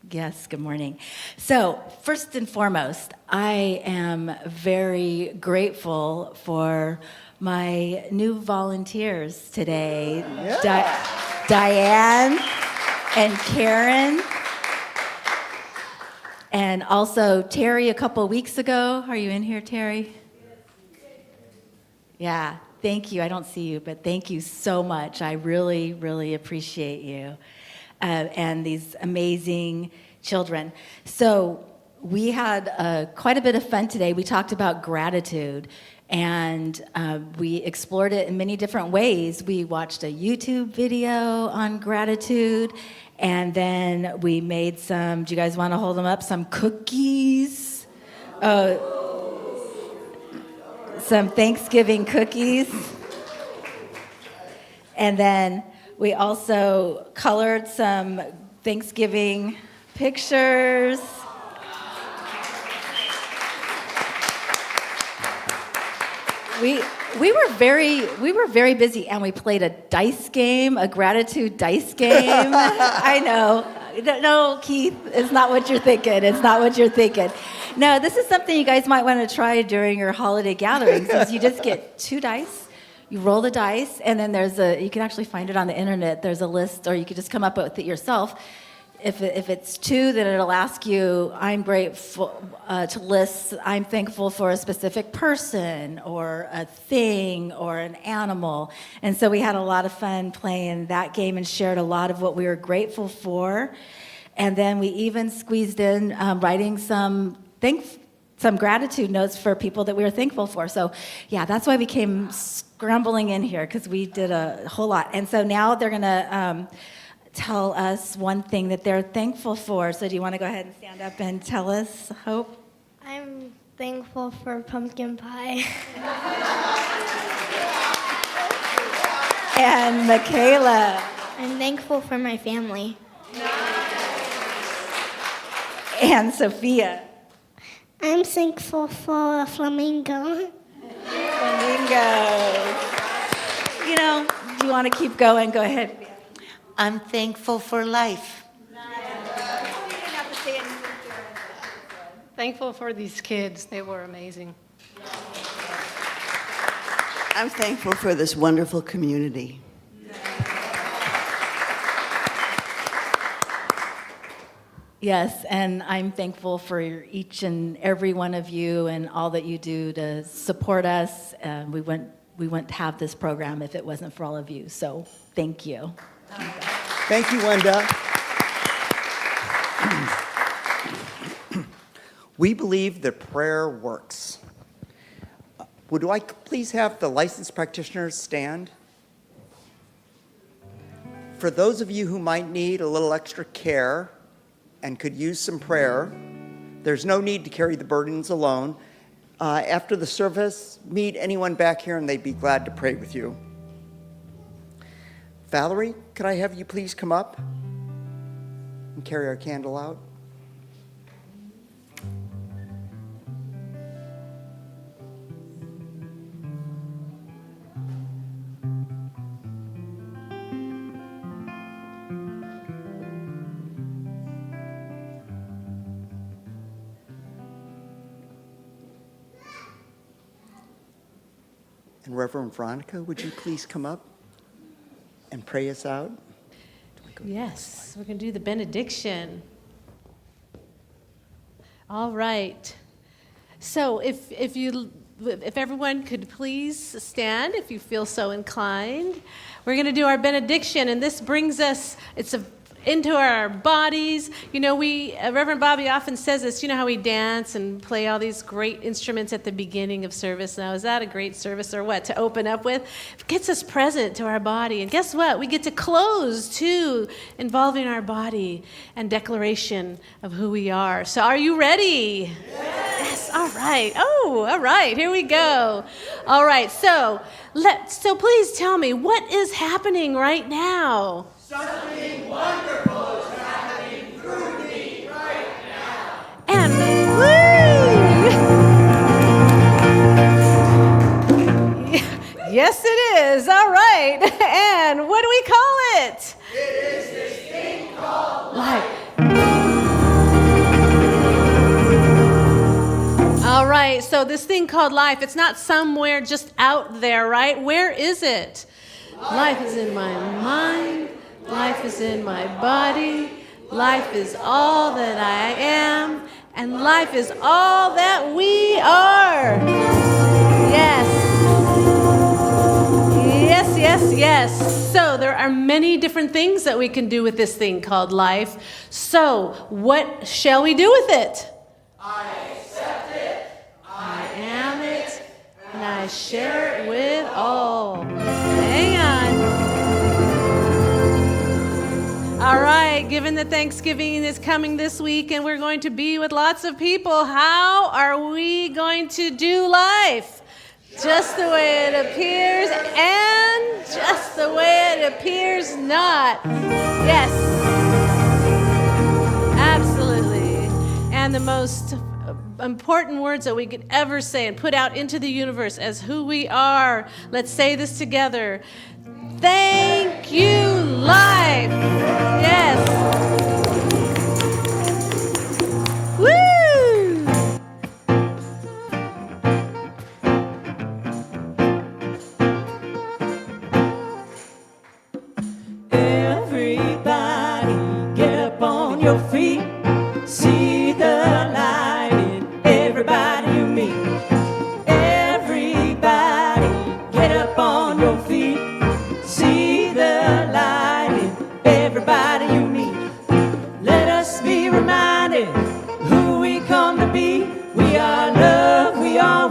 Speaker 9: Yes, good morning. So, first and foremost, I am very grateful for my new volunteers today, Diane and Karen, and also Terry a couple weeks ago. Are you in here, Terry? Yeah, thank you. I don't see you, but thank you so much. I really, really appreciate you. And these amazing children. So we had quite a bit of fun today. We talked about gratitude, and we explored it in many different ways. We watched a YouTube video on gratitude, and then we made some, do you guys want to hold them up? Some cookies. Some Thanksgiving cookies. And then we also colored some Thanksgiving pictures. We were very busy, and we played a dice game, a gratitude dice game. I know. No, Keith, it's not what you're thinking. It's not what you're thinking. No, this is something you guys might want to try during your holiday gatherings. Is you just get 2 dice, you roll the dice, and then you can actually find it on the internet. There's a list, or you could just come up with it yourself. If it's 2, then it'll ask you, I'm grateful to list, I'm thankful for a specific person or a thing or an animal. And so we had a lot of fun playing that game and shared a lot of what we were grateful for. And then we even squeezed in writing some gratitude notes for people that we were thankful for. So yeah, that's why we came scrambling in here, because we did a whole lot. And so now they're going to tell us one thing that they're thankful for. So do you want to go ahead and stand up and tell us, Hope?
Speaker 10: I'm thankful for pumpkin pie.
Speaker 9: And Michaela.
Speaker 10: I'm thankful for my family.
Speaker 9: And Sophia.
Speaker 10: I'm thankful for a flamingo.
Speaker 9: Flamingo. You know, do you want to keep going? Go ahead.
Speaker 11: I'm thankful for life.
Speaker 12: Thankful for these kids. They were amazing.
Speaker 11: I'm thankful for this wonderful community.
Speaker 9: Yes, and I'm thankful for each and every one of you and all that you do to support us. We wouldn't have this program if it wasn't for all of you. So thank you.
Speaker 3: Thank you, Wenda. We believe that prayer works. Would I please have the licensed practitioners stand? For those of you who might need a little extra care and could use some prayer, there's no need to carry the burdens alone. After the service, meet anyone back here and they'd be glad to pray with you. Valerie, could I have you please come up and carry our candle out? And Reverend Veronica, would you please come up and pray us out?
Speaker 7: Yes, we're going to do the benediction. All right. So if everyone could please stand, if you feel so inclined, we're going to do our benediction, and this brings us into our bodies. You know, Reverend Bobby often says this, you know how we dance and play all these great instruments at the beginning of service. Now, is that a great service or what to open up with? It gets us present to our body. And guess what? We get to close, too, involving our body and declaration of who we are. So are you ready? Yes. All right. Oh, all right. Here we go. All right. So please tell me, what is happening right now?
Speaker 4: Something wonderful is happening through me right now.
Speaker 7: And woo! Yes, it is. All right. And what do we call it?
Speaker 4: It is this thing called
Speaker 7: life. All right. So this thing called life, it's not somewhere just out there, right? Where is it? Life is in my mind. Life is in my body. Life is all that I am. And life is all that we are. Yes. Yes, yes, yes. So there are many different things that we can do with this thing called life. So what shall we do with it?
Speaker 4: I accept it.
Speaker 7: I am it. And I share it with all. Hang on. All right, given that Thanksgiving is coming this week and we're going to be with lots of people, how are we going to do life? just the way it appears, and just the way it appears not. Yes, absolutely. And the most important words that we could ever say and put out into the universe as who we are. Let's say this together. Thank you, life. Yes. Woo!
Speaker 8: Everybody, get up on your feet. See the light in everybody you meet. Everybody, get up on your feet. See the light in everybody you meet. Let us be reminded who we come to be. We are love, we are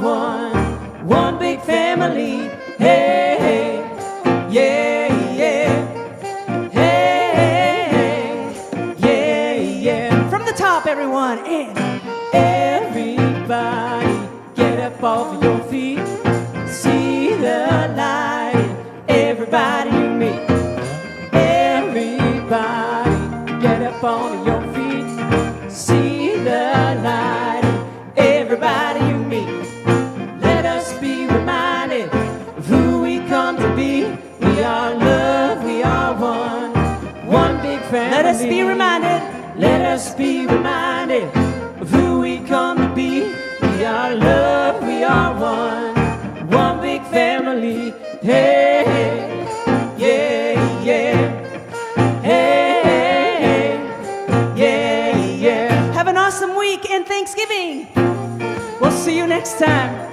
Speaker 8: one big family. Hey, hey, yeah, yeah. Hey, yeah, yeah.
Speaker 1: From the top, everyone. And
Speaker 8: everybody, get up off of your feet. See the light, everybody you meet. Everybody, get up on your feet. See the light, everybody you meet. Let us be reminded of who we come to be. We are love, we are one big family.
Speaker 1: let us be reminded.
Speaker 8: Let us be reminded of who we come to be. We are love, we are one big family. Hey, hey, yeah, yeah. Hey, hey, yeah, yeah.
Speaker 1: Have an awesome week and Thanksgiving. We'll see you next time.